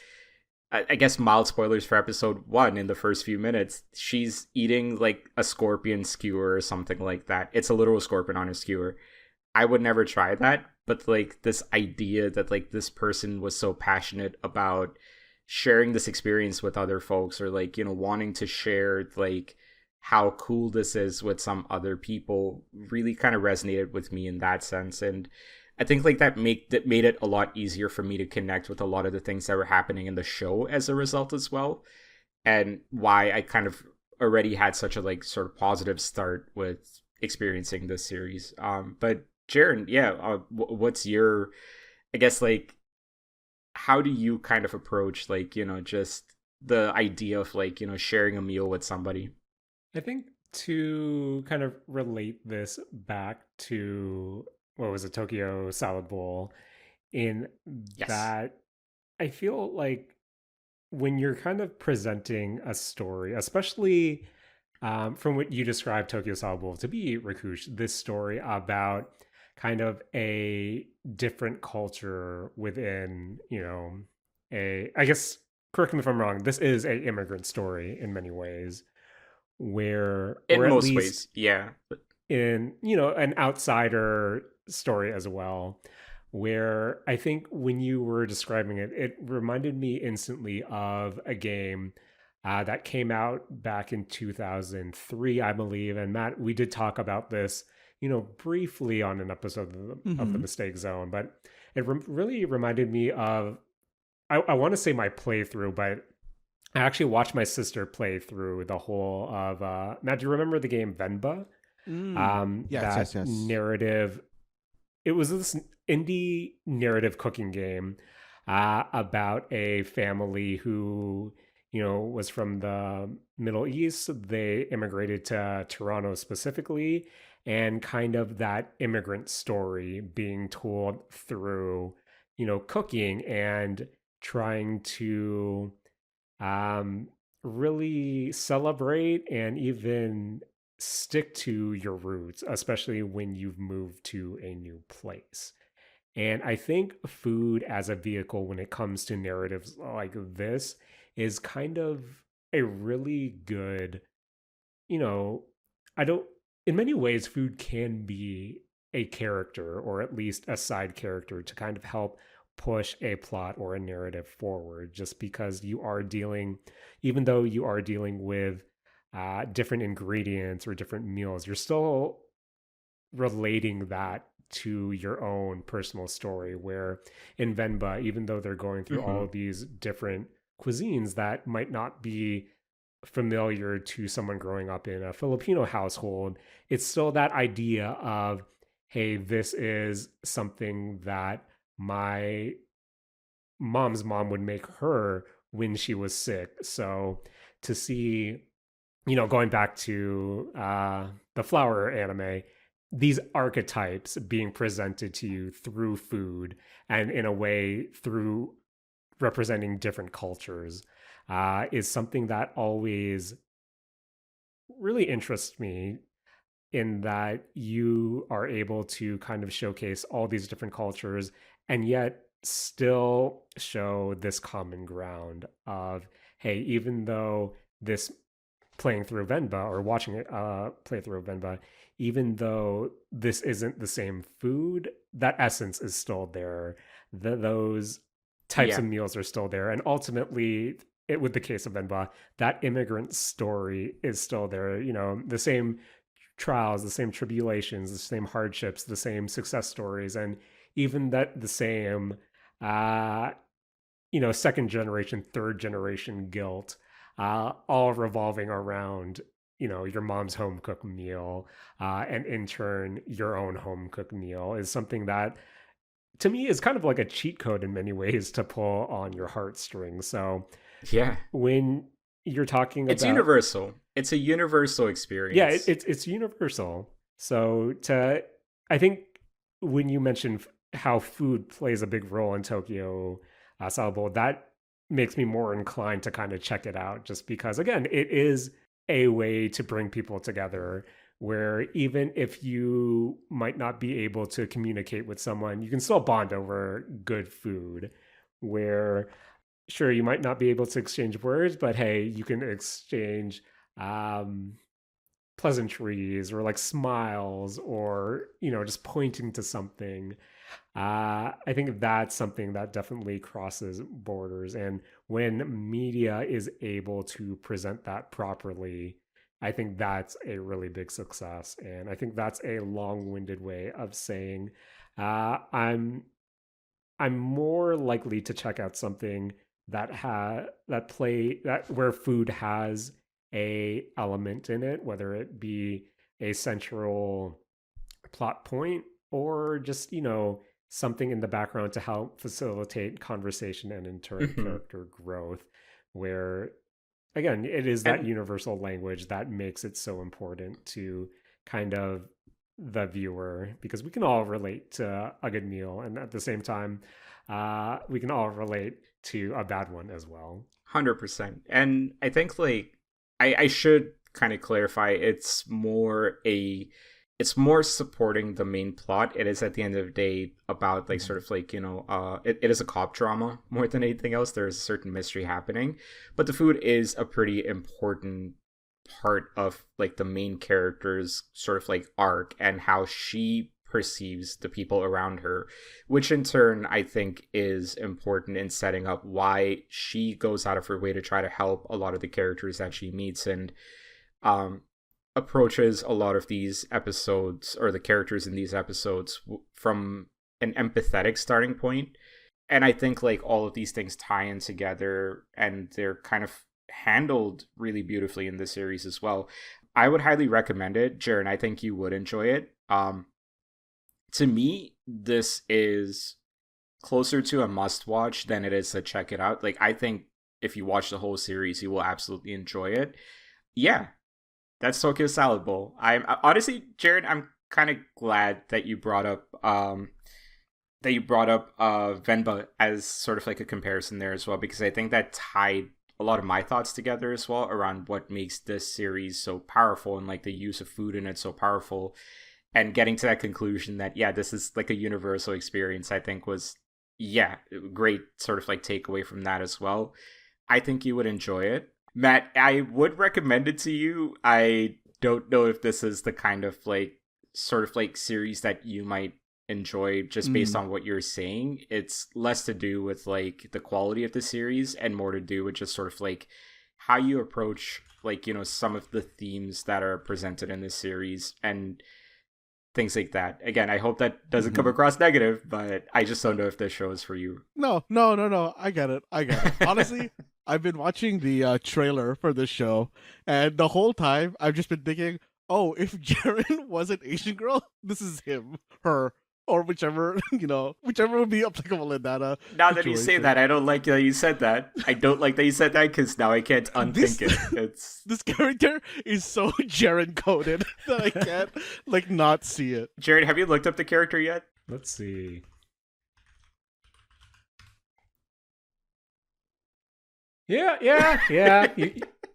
I guess mild spoilers for episode 1 in the first few minutes. She's eating like a scorpion skewer or something like that. It's a literal scorpion on a skewer. I would never try that, but like this idea that like this person was so passionate about sharing this experience with other folks, or like, wanting to share like how cool this is with some other people, really kind of resonated with me in that sense. And I think like that made it a lot easier for me to connect with a lot of the things that were happening in the show as a result as well, and why I kind of already had such a like sort of positive start with experiencing this series. But Jaren, yeah, what's your, I guess like, how do you kind of approach like, just the idea of like, sharing a meal with somebody? I think to kind of relate this back to what was it, Tokyo Salad Bowl, in Yes. that I feel like when you're kind of presenting a story, especially from what you described Tokyo Salad Bowl to be, Rakush, this story about kind of a different culture within, I guess, correct me if I'm wrong, this is a immigrant story in many ways, where, or In at most least ways, yeah. in, an outsider story as well, where I think when you were describing it, it reminded me instantly of a game that came out back in 2003, I believe. And Matt, we did talk about this, briefly on an episode of the Mm-hmm. Mistake Zone, but it really reminded me of, I want to say my playthrough, but I actually watched my sister play through the whole of, Matt, do you remember the game Venba? Mm. Yes, yes, That yes. narrative, it was this indie narrative cooking game about a family who, was from the Middle East. They immigrated to Toronto specifically, and kind of that immigrant story being told through, cooking and trying to um, really celebrate and even stick to your roots, especially when you've moved to a new place. And I think food as a vehicle when it comes to narratives like this is kind of a really good, you know, I don't, in many ways, food can be a character or at least a side character to kind of help push a plot or a narrative forward, just because you are dealing, even though you are dealing with different ingredients or different meals, you're still relating that to your own personal story. Where in Venba, even though they're going through all Hmm. of these different cuisines that might not be familiar to someone growing up in a Filipino household, it's still that idea of, hey, this is something that my mom's mom would make her when she was sick. So to see, going back to the flower anime, these archetypes being presented to you through food and in a way through representing different cultures is something that always really interests me, in that you are able to kind of showcase all these different cultures and yet still show this common ground of, hey, even though this, playing through Venba or watching it play through Venba, even though this isn't the same food, that essence is still there. Those types Yeah. of meals are still there. And ultimately, with the case of Venba, that immigrant story is still there. The same trials, the same tribulations, the same hardships, the same success stories, and even that the same uh, second generation, third generation guilt, all revolving around, your mom's home cooked meal, and in turn, your own home cooked meal is something that to me is kind of like a cheat code in many ways to pull on your heartstrings. So Yeah. when you're talking It's about, universal. It's a universal yeah, experience. it's universal. So I think when you mentioned how food plays a big role in Tokyo Salad Bowl, that makes me more inclined to kind of check it out, just because again, it is a way to bring people together where even if you might not be able to communicate with someone, you can still bond over good food. Where sure, you might not be able to exchange words, but hey, you can exchange um, pleasantries or like smiles or, just pointing to something. I think that's something that definitely crosses borders. And when media is able to present that properly, I think that's a really big success. And I think that's a long-winded way of saying I'm more likely to check out something that where food has a element in it, whether it be a central plot point or just something in the background to help facilitate conversation and character growth, where again it is that And universal language that makes it so important to kind of the viewer, because we can all relate to a good meal, and at the same time we can all relate to a bad one as well. 100%. And I think like I should kind of clarify, it's more supporting the main plot. It is at the end of the day about like sort of like, it is a cop drama more than anything else. There's a certain mystery happening, but the food is a pretty important part of like the main character's sort of like arc and how she perceives the people around her, which in turn I think is important in setting up why she goes out of her way to try to help a lot of the characters that she meets, and um approaches a lot of these episodes or the characters in these episodes from an empathetic starting point. And I think like all of these things tie in together and they're kind of handled really beautifully in this series as well. I would highly recommend it, Jaren. I think you would enjoy it. To me, this is closer to a must watch than it is to check it out. Like, I think if you watch the whole series, you will absolutely enjoy it. Yeah, that's Tokyo Salad Bowl. I'm honestly, Jared, I'm kind of glad that you brought up Venba as sort of like a comparison there as well, because I think that tied a lot of my thoughts together as well around what makes this series so powerful and like the use of food in it so powerful, and getting to that conclusion that yeah, this is like a universal experience. I think was great sort of like takeaway from that as well. I think you would enjoy it. Matt, I would recommend it to you. I don't know if this is the kind of like sort of like series that you might enjoy just based on what you're saying. It's less to do with like the quality of the series and more to do with just sort of like how you approach like, some of the themes that are presented in this series and things like that. Again, I hope that doesn't come across negative, but I just don't know if this show is for you. No. I get it. Honestly, I've been watching the trailer for this show, and the whole time I've just been thinking, oh, if Jaren was an Asian girl, this is him, her, or whichever, whichever would be applicable in that Now that you say that, I don't like that you said that. I don't like that you said that because now I can't unthink it. This character is so Jaren coded that I can't like not see it. Jared, have you looked up the character yet? Let's see. Yeah.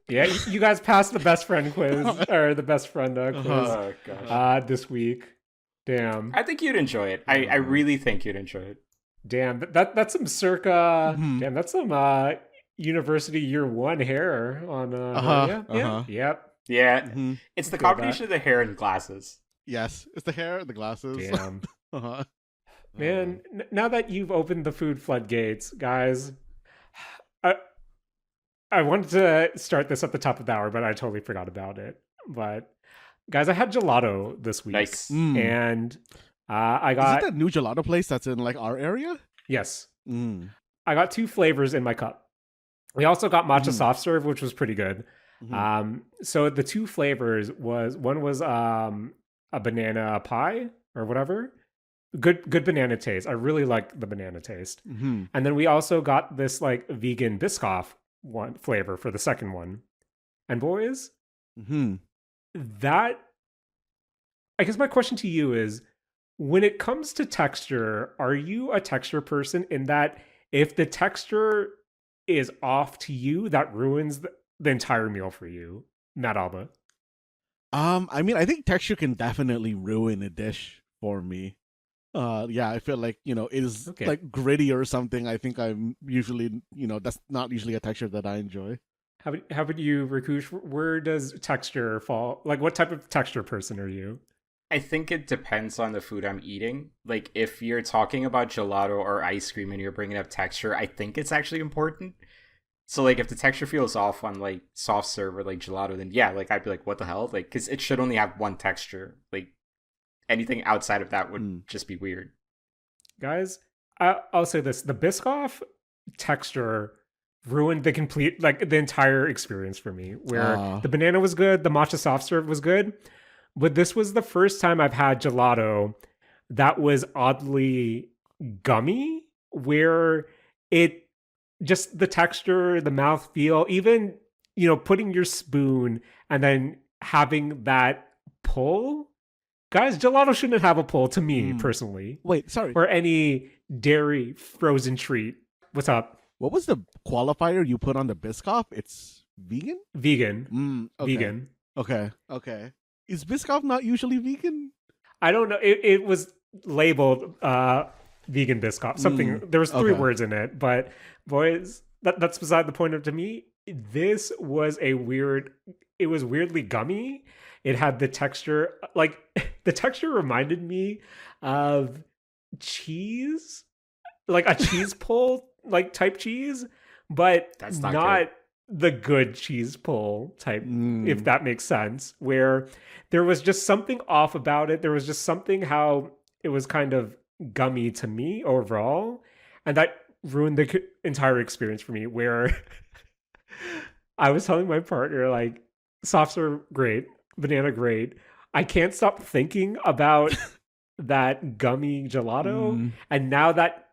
You guys passed the best friend quiz or the best friend quiz Oh gosh. this week. Damn. I think you'd enjoy it. I really think you'd enjoy it. Damn. That's some circa. Damn. That's some university year one hair on. Yep. Yeah. Mm-hmm. It's the combination of the hair and glasses. Yes, it's the hair, the glasses. Damn. Man, now that you've opened the food floodgates, guys, I wanted to start this at the top of the hour, but I totally forgot about it. But guys, I had gelato this week. Nice. And I got... Is it that new gelato place that's in like our area? Yes. I got 2 flavors in my cup. We also got matcha soft serve, which was pretty good. So the 2 flavors one was a banana pie or whatever. Good banana taste. I really like the banana taste. And then we also got this like vegan Biscoff one flavor for the second one. And boys, that I guess my question to you is, when it comes to texture, are you a texture person in that if the texture is off to you, that ruins the entire meal for you? Not Alba. I mean, I think texture can definitely ruin a dish for me. Yeah, I feel like, it is Okay. like gritty or something. I think I'm usually, that's not usually a texture that I enjoy. How about you, Rakush? Where does texture fall? Like, what type of texture person are you? I think it depends on the food I'm eating. Like, if you're talking about gelato or ice cream and you're bringing up texture, I think it's actually important. So, like, if the texture feels off on, like, soft serve or, like, gelato, then yeah, like, I'd be like, what the hell? Like, because it should only have one texture. Like, anything outside of that would just be weird. Guys, I'll say this: the Biscoff texture ruined the entire experience for me. Where the banana was good, the matcha soft serve was good, but this was the first time I've had gelato that was oddly gummy, where it just the texture, the mouth feel, even putting your spoon and then having that pull. Guys, gelato shouldn't have a pull to me personally. Wait, sorry. Or any dairy frozen treat. What's up? What was the qualifier you put on the Biscoff? It's vegan? Vegan. Okay. Vegan. Okay. Is Biscoff not usually vegan? I don't know. It was labeled vegan Biscoff. Something. There was 3 words in it, but boys, that's beside the point. To me, this was it was weirdly gummy. It had the texture, like the texture reminded me of cheese, like a cheese pull, like type cheese, but that's not the good cheese pull type, if that makes sense, where there was just something off about it. There was just something how it was kind of gummy to me overall. And that ruined the entire experience for me, where I was telling my partner, like, softs are great, banana great. I can't stop thinking about that gummy gelato. And now that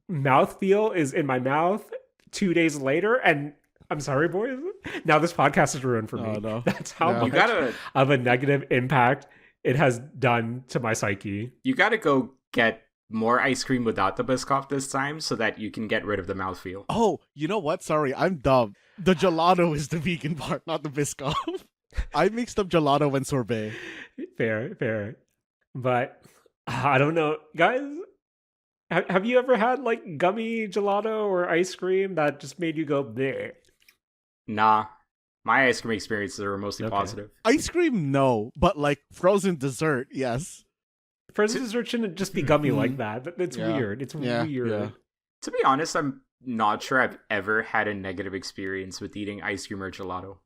mouthfeel is in my mouth 2 days later. And I'm sorry, boys. Now this podcast is ruined for me. No. That's how much of a negative impact it has done to my psyche. You gotta go get more ice cream without the Biscoff this time so that you can get rid of the mouthfeel. Oh, you know what? Sorry, I'm dumb. The gelato is the vegan part, not the Biscoff. I mixed up gelato and sorbet. Fair. But I don't know. Guys, have you ever had like gummy gelato or ice cream that just made you go bleh? Nah. My ice cream experiences are mostly positive. Ice cream, no. But like frozen dessert, yes. Frozen dessert shouldn't just be gummy like that. It's weird. It's weird. Yeah. To be honest, I'm not sure I've ever had a negative experience with eating ice cream or gelato.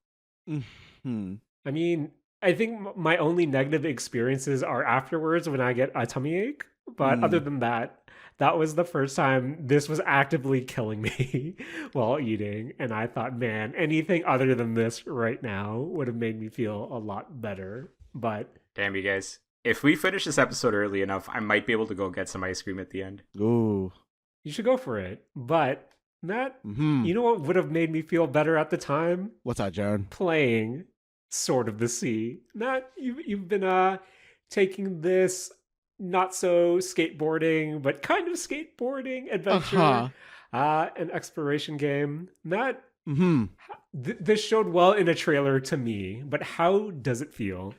I mean, I think my only negative experiences are afterwards when I get a tummy ache. But other than that, that was the first time this was actively killing me while eating. And I thought, man, anything other than this right now would have made me feel a lot better. But damn, you guys. If we finish this episode early enough, I might be able to go get some ice cream at the end. Ooh. You should go for it. But, Matt, you know what would have made me feel better at the time? What's that, Jaren? Playing Sword of the Sea. Matt, you've been taking this not so skateboarding, but kind of skateboarding adventure, an exploration game. Matt, this showed well in a trailer to me, but how does it feel?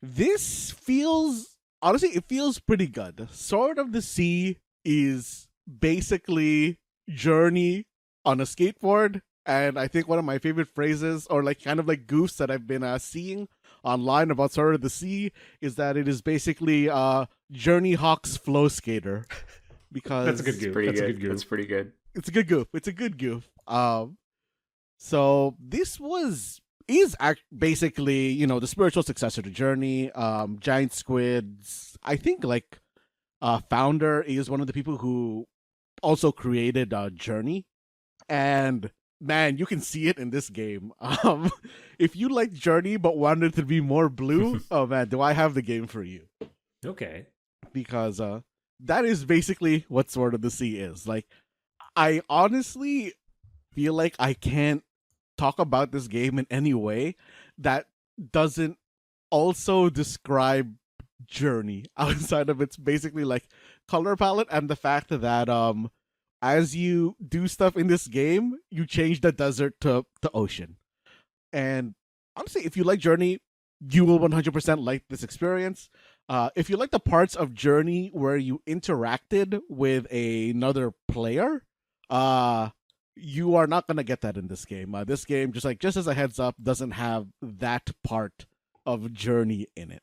This feels, honestly, it feels pretty good. Sword of the Sea is basically Journey on a skateboard. And I think one of my favorite phrases, or like kind of like goofs that I've been seeing online about Sword of the Sea, is that it is basically Journey Hawk's flow skater. Because that's a good goof. That's pretty good. It's a good goof. It's a good goof. So this is basically, the spiritual successor to Journey. Giant Squid's, I think, like founder is one of the people who also created Journey. And man, you can see it in this game. If you like Journey but wanted to be more blue, oh man, do I have the game for you. Okay. Because that is basically what Sword of the Sea is. Like, I honestly feel like I can't talk about this game in any way that doesn't also describe journey outside of its basically like color palette and the fact that as you do stuff in this game, you change the desert to ocean. And honestly, if you like Journey, you will 100% like this experience. If you like the parts of Journey where you interacted with another player, you are not gonna get that in this game. This game, just as a heads up, doesn't have that part of Journey in it.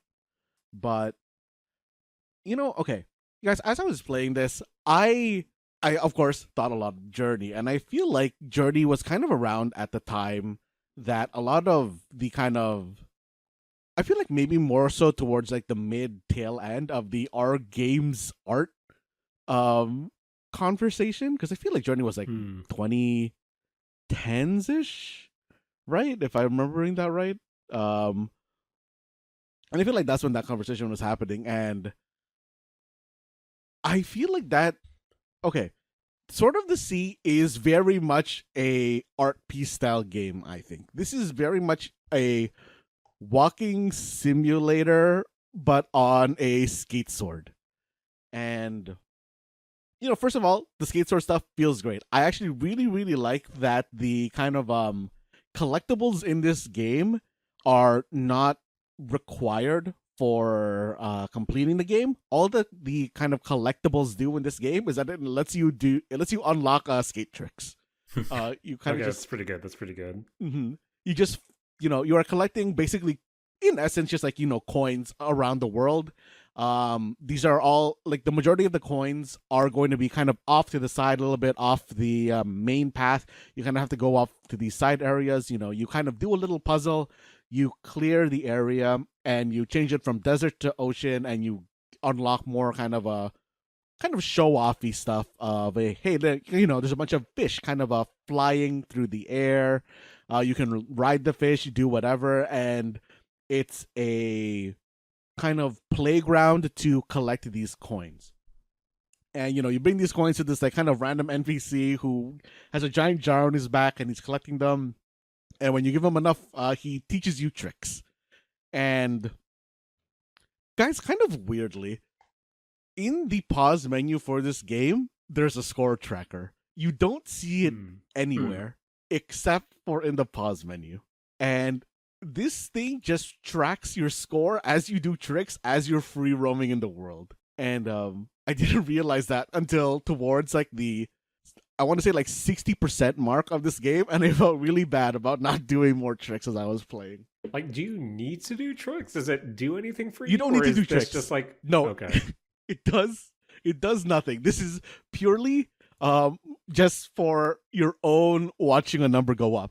But okay, guys, as I was playing this, I of course thought a lot of Journey, and I feel like Journey was kind of around at the time that a lot of the kind of I feel like maybe more so towards like the mid tail end of the R games art um conversation, because I feel like Journey was like 2010s ish, right? If I'm remembering that right. And I feel like that's when that conversation was happening, and I feel like that okay, Sword of the Sea is very much a art piece style game. I think this is very much a walking simulator, but on a skate sword. And first of all, the skate sword stuff feels great. I actually really, really like that the kind of collectibles in this game are not required for completing the game. All the kind of collectibles do in this game is that it lets you unlock skate tricks. You kind of that's pretty good. That's pretty good. Mm-hmm. You just you are collecting basically, in essence, just like coins around the world. These are all like the majority of the coins are going to be kind of off to the side a little bit, off the main path. You kind of have to go off to these side areas. You kind of do a little puzzle. You clear the area and you change it from desert to ocean, and you unlock more kind of show offy stuff of there's a bunch of fish kind of flying through the air. You can ride the fish, do whatever, and it's a kind of playground to collect these coins. And you bring these coins to this like kind of random NPC who has a giant jar on his back, and he's collecting them. And when you give him enough, he teaches you tricks. And guys, kind of weirdly, in the pause menu for this game, there's a score tracker. You don't see it anywhere except for in the pause menu. And this thing just tracks your score as you do tricks, as you're free roaming in the world. And I didn't realize that until towards like I want to say like 60% mark of this game, and I felt really bad about not doing more tricks as I was playing. Like, do you need to do tricks? Does it do anything for you? You don't need to do tricks. Just like no, okay, it does nothing. This is purely just for your own watching a number go up.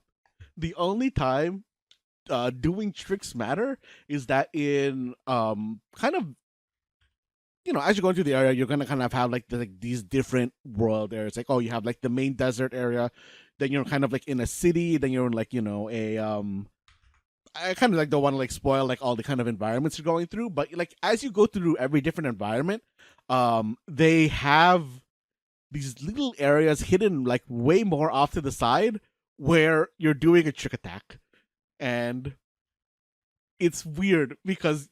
The only time doing tricks matter is that in kind of as you're going through the area, you're gonna kind of have like these different world areas. Like, you have like the main desert area, then you're kind of like in a city, then you're in like I kind of like don't want to like spoil like all the kind of environments you're going through, but like as you go through every different environment, they have these little areas hidden like way more off to the side where you're doing a trick attack. And it's weird because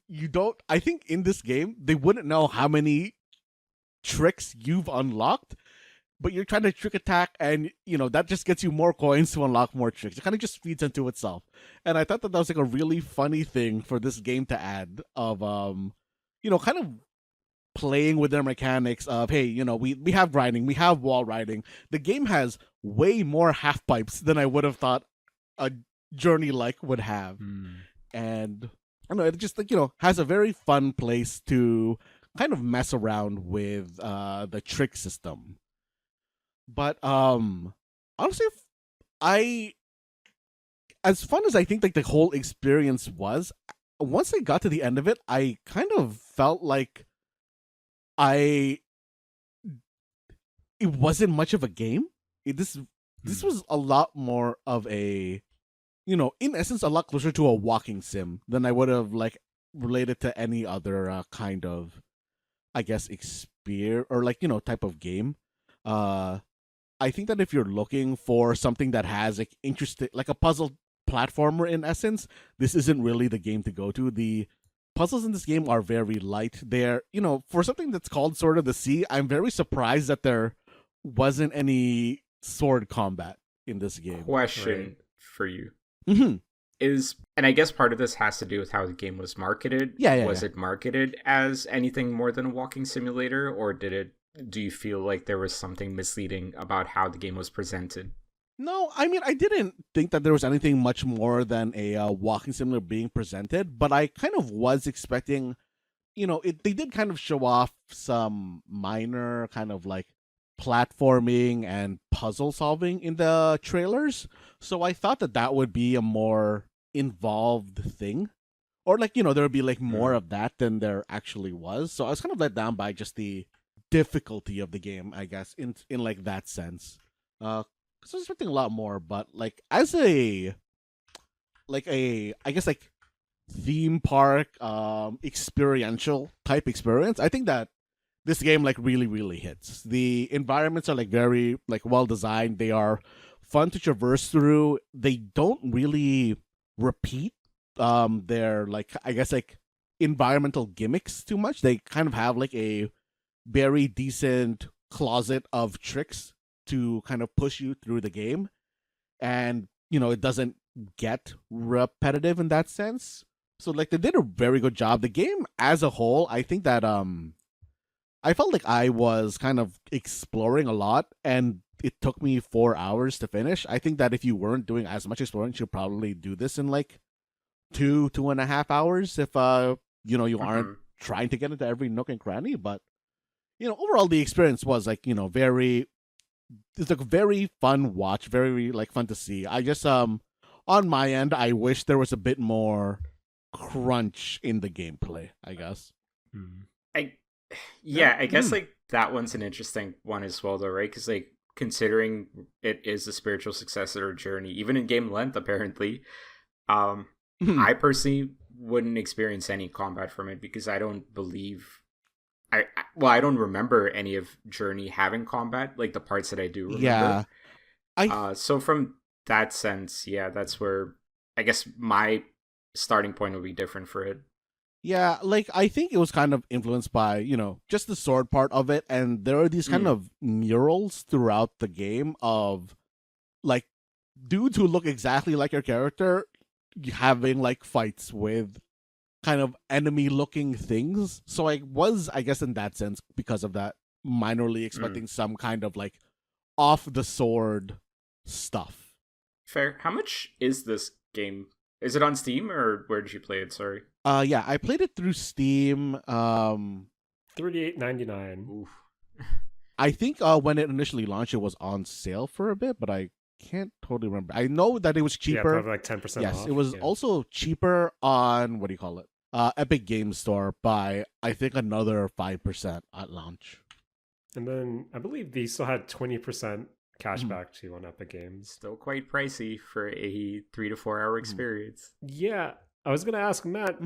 I think in this game they wouldn't know how many tricks you've unlocked, but you're trying to trick attack, and that just gets you more coins to unlock more tricks. It kind of just feeds into itself. And I thought that was like a really funny thing for this game to add of kind of playing with their mechanics of, hey, we have grinding, we have wall riding. The game has way more half pipes than I would have thought a Journey like would have. And I don't know, it just like has a very fun place to kind of mess around with the trick system. But honestly, as fun as I think like the whole experience was, once I got to the end of it, I kind of felt like it wasn't much of a game. This was a lot more of a in essence, a lot closer to a walking sim than I would have like related to any other kind of, I guess, experience or like type of game. I think that if you're looking for something that has like interesting, like a puzzle platformer in essence, this isn't really the game to go to. The puzzles in this game are very light. They're, for something that's called Sword of the Sea, I'm very surprised that there wasn't any sword combat in this game. Question for you. Mm-hmm. And I guess part of this has to do with how the game was marketed. Was it marketed as anything more than a walking simulator, or do you feel like there was something misleading about how the game was presented? No, I mean, I didn't think that there was anything much more than a walking simulator being presented, but I kind of was expecting, they did kind of show off some minor kind of like platforming and puzzle solving in the trailers. So I thought that would be a more involved thing, or like, there would be like more of that than there actually was. So I was kind of let down by just the difficulty of the game, I guess, in like that sense. So I was expecting a lot more, but like as I guess like theme park experiential type experience, I think that this game like really, really hits. The environments are like very like well designed. They are fun to traverse through. They don't really repeat their like, I guess, like environmental gimmicks too much. They kind of have like a very decent closet of tricks to kind of push you through the game, and it doesn't get repetitive in that sense. So like they did a very good job. The game as a whole, I think that I felt like I was kind of exploring a lot, and it took me 4 hours to finish. I think that if you weren't doing as much exploring, you should probably do this in like 2.5 hours if you aren't trying to get into every nook and cranny. But overall the experience was like it's like a very fun watch, very like fun to see. I just on my end, I wish there was a bit more crunch in the gameplay, I guess. I guess like that one's an interesting one as well though, right? Because like considering it is a spiritual successor to Journey, even in game length apparently, I personally wouldn't experience any combat from it because I don't believe I don't remember any of Journey having combat, like the parts that I do remember. Yeah. So from that sense, that's where I guess my starting point would be different for it. Yeah, like I think it was kind of influenced by, just the sword part of it, and there are these kind of murals throughout the game of like dudes who look exactly like your character having like fights with kind of enemy looking things. So I was, I guess in that sense, because of that, minorly expecting some kind of like off the sword stuff. Fair. How much is this game? Is it on Steam or where did you play it? Sorry. Yeah, I played it through Steam. $38.99. Oof. I think when it initially launched, it was on sale for a bit, but I can't totally remember. I know that it was cheaper. Yeah, probably like 10% yes, off. It was also cheaper on what do you call it? Epic Games Store by I think another 5% at launch. And then I believe they still had 20% cashback too on Epic Games. Still quite pricey for a 3 to 4 hour experience. Yeah, I was gonna ask Matt.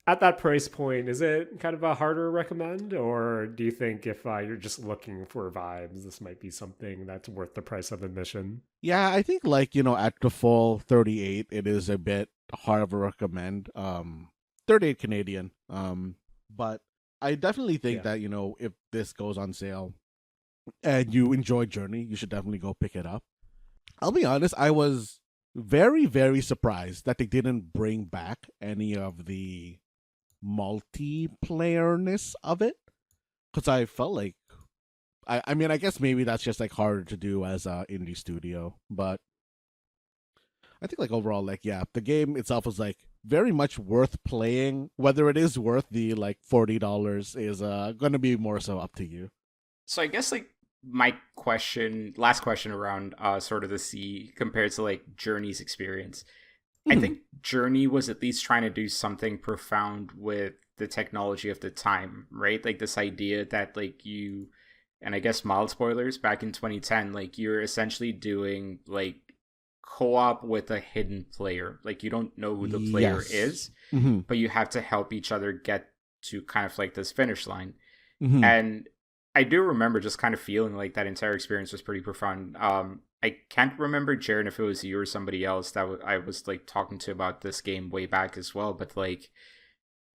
At that price point, is it kind of a harder recommend, or do you think if you're just looking for vibes, this might be something that's worth the price of admission? Yeah, I think like at the full 38, it is a bit hard of a recommend. 38 Canadian. But I definitely think that if this goes on sale and you enjoy Journey, you should definitely go pick it up. I'll be honest, I was very, very surprised that they didn't bring back any of the multiplayerness of it, because I felt like I mean, I guess maybe that's just like harder to do as a indie studio, but I think like overall, like the game itself was like very much worth playing. Whether it is worth the like $40 is gonna be more so up to you. So I guess like my last question around Sword of the Sea compared to like Journey's experience. I think Journey was at least trying to do something profound with the technology of the time, right? Like this idea that like and I guess mild spoilers, back in 2010, like you're essentially doing like co-op with a hidden player. Like you don't know who the player is, but you have to help each other get to kind of like this finish line. And I do remember just kind of feeling like that entire experience was pretty profound. I can't remember, Jaren, if it was you or somebody else that I was like talking to about this game way back as well, but like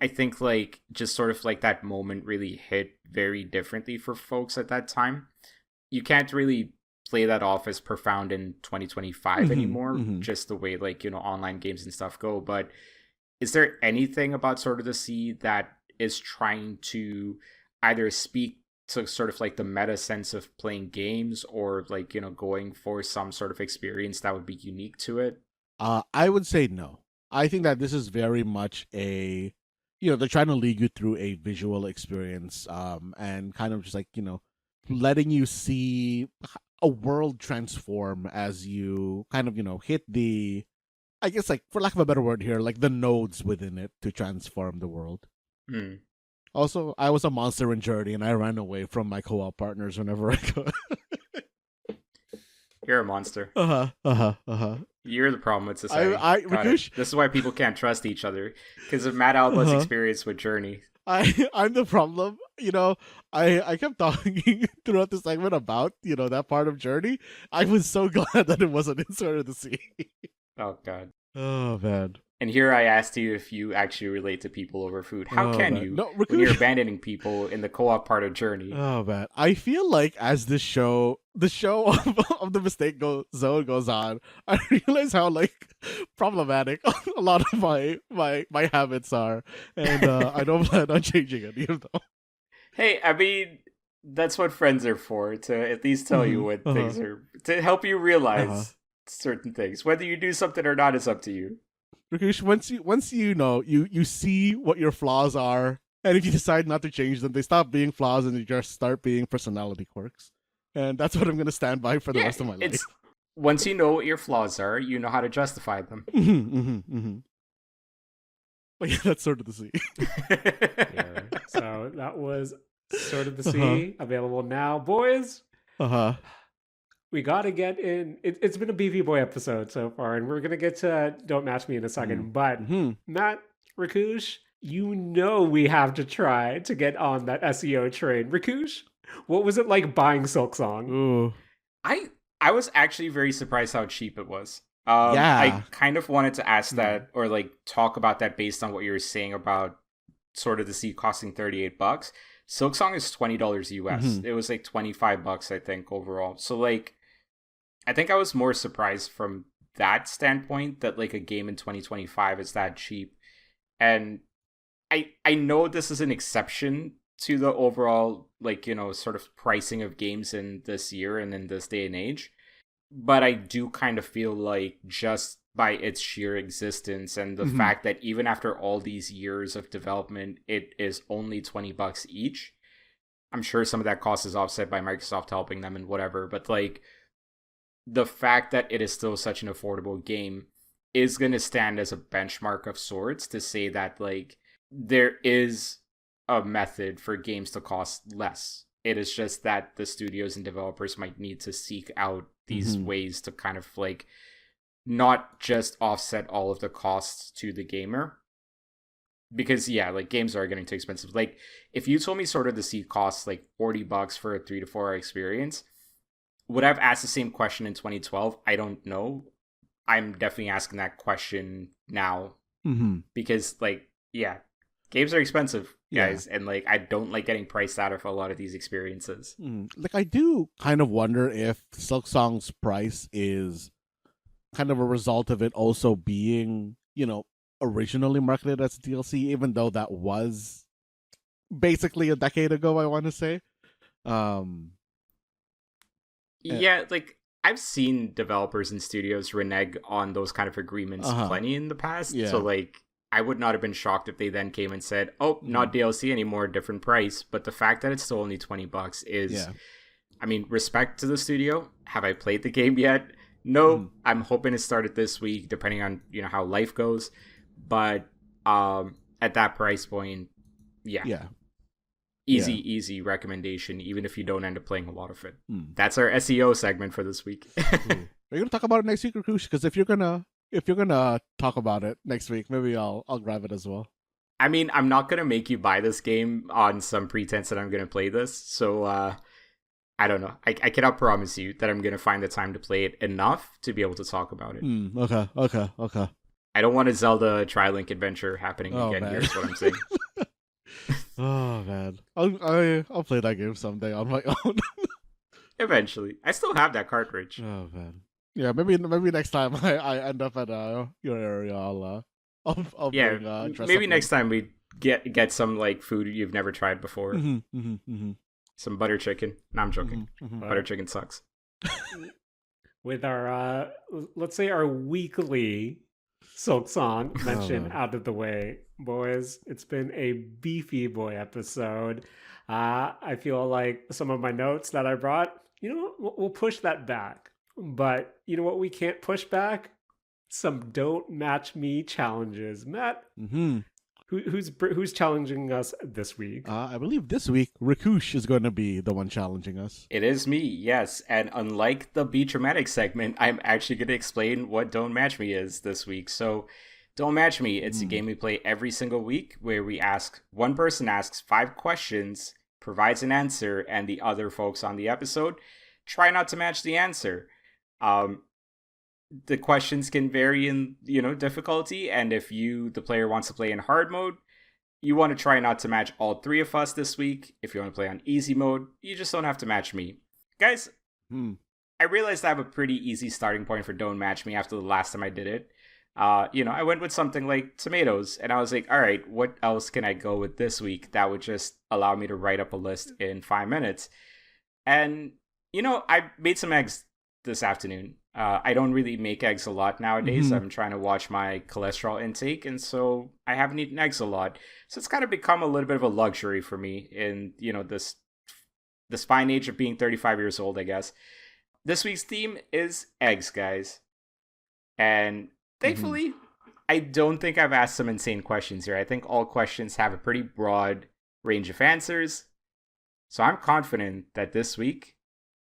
I think like just sort of like that moment really hit very differently for folks at that time. You can't really play that off as profound in 2025 anymore, just the way like, online games and stuff go. But is there anything about Sword of the Sea that is trying to either speak to sort of like the meta sense of playing games, or like, going for some sort of experience that would be unique to it? I would say no. I think that this is very much they're trying to lead you through a visual experience, and kind of just like, letting you see a world transform as you kind of, hit the, I guess, like, for lack of a better word here, like the nodes within it to transform the world. Hmm. Also, I was a monster in Journey, and I ran away from my co-op partners whenever I could. You're a monster. Uh-huh. You're the problem with society. Rakush, this is why people can't trust each other, because of Matt Alba's experience with Journey. I'm the problem. I kept talking throughout the segment about, that part of Journey. I was so glad that it wasn't in Sword of the Sea. Oh, God. Oh, man. And here I asked you if you actually relate to people over food. How can man. you No, when you're abandoning people in the co-op part of Journey? Oh, man. I feel like as the show of the Mistake Zone goes on, I realize how, like, problematic a lot of my habits are. And I don't plan on changing any of them. Hey, I mean, that's what friends are for, to at least tell you what things are, to help you realize certain things. Whether you do something or not is up to you. Rakush, once you see what your flaws are, and if you decide not to change them, they stop being flaws and they just start being personality quirks. And that's what I'm going to stand by for the rest of my life. Once you know what your flaws are, you know how to justify them. But yeah, that's Sword of the Sea. Yeah. So that was Sword of the Sea, available now, boys. We got to get in. It's been a BV Boy episode so far, and we're going to get to Don't Match Me in a second. But Matt, Rakush, we have to try to get on that SEO train. Rakush, what was it like buying Silksong? Ooh. I was actually very surprised how cheap it was. Yeah. I kind of wanted to ask that, or like talk about that based on what you were saying about Sword of the Sea costing $38. Silksong is $20 US. It was like $25, I think, overall. So like, I think I was more surprised from that standpoint that like a game in 2025 is that cheap. And I know this is an exception to the overall, like, sort of pricing of games in this year and in this day and age. But I do kind of feel like just by its sheer existence and the fact that even after all these years of development, it is only $20 each. I'm sure some of that cost is offset by Microsoft helping them and whatever, but like, the fact that it is still such an affordable game is going to stand as a benchmark of sorts to say that like there is a method for games to cost less. It is just that the studios and developers might need to seek out these ways to kind of like not just offset all of the costs to the gamer. Because yeah, like games are getting too expensive. Like if you told me Sword of the Sea costs like $40 for a 3 to 4 hour experience, would I have asked the same question in 2012? I don't know. I'm definitely asking that question now. Because, like, yeah, games are expensive, guys. And, like, I don't like getting priced out of a lot of these experiences. Like, I do kind of wonder if Silksong's price is kind of a result of it also being, originally marketed as a DLC, even though that was basically a decade ago, I want to say. Yeah, like I've seen developers and studios renege on those kind of agreements plenty in the past. So like I would not have been shocked if they then came and said, "Oh, not DLC anymore, different price." But the fact that it's still only $20 is, I mean, respect to the studio. Have I played the game yet? No. I'm hoping it started this week, depending on how life goes. But at that price point, easy recommendation, even if you don't end up playing a lot of it. That's our SEO segment for this week. Are you gonna talk about it next week, Rakush? Because if you're gonna talk about it next week, maybe I'll grab it as well. I mean, I'm not gonna make you buy this game on some pretense that I'm gonna play this. So I don't know. I cannot promise you that I'm gonna find the time to play it enough to be able to talk about it. Okay. I don't want a Zelda Tri-Link adventure happening again. Man. Here's what I'm saying. Oh man, I'll play that game someday on my own. Eventually, I still have that cartridge. Oh man, yeah. Maybe next time I end up at your area, I'll Yeah, bring, dress maybe up next time we get some like food you've never tried before. Some butter chicken. No, I'm joking. Butter chicken sucks. With our let's say our weekly Silksong mention out of the way, boys, it's been a beefy boy episode. I feel like some of my notes that I brought, we'll push that back. But you know what we can't push back? Some don't match me challenges. Matt, who's challenging us this week? I believe this week Rakush is going to be the one challenging us. It is me, yes. And unlike the Be Dramatic segment, I'm actually going to explain what Don't Match Me is this week. So, Don't Match Me, it's a game we play every single week where one person asks 5 questions, provides an answer, and the other folks on the episode try not to match the answer. The questions can vary in, difficulty, and if the player wants to play in hard mode, you want to try not to match all 3 of us this week. If you want to play on easy mode, you just don't have to match me. Guys, I realized I have a pretty easy starting point for Don't Match Me after the last time I did it. I went with something like tomatoes, and I was like, all right, what else can I go with this week that would just allow me to write up a list in 5 minutes? And, I made some eggs this afternoon. I don't really make eggs a lot nowadays. I'm trying to watch my cholesterol intake, and so I haven't eaten eggs a lot. So it's kind of become a little bit of a luxury for me in, this fine age of being 35 years old, I guess. This week's theme is eggs, guys. And thankfully, I don't think I've asked some insane questions here. I think all questions have a pretty broad range of answers. So I'm confident that this week,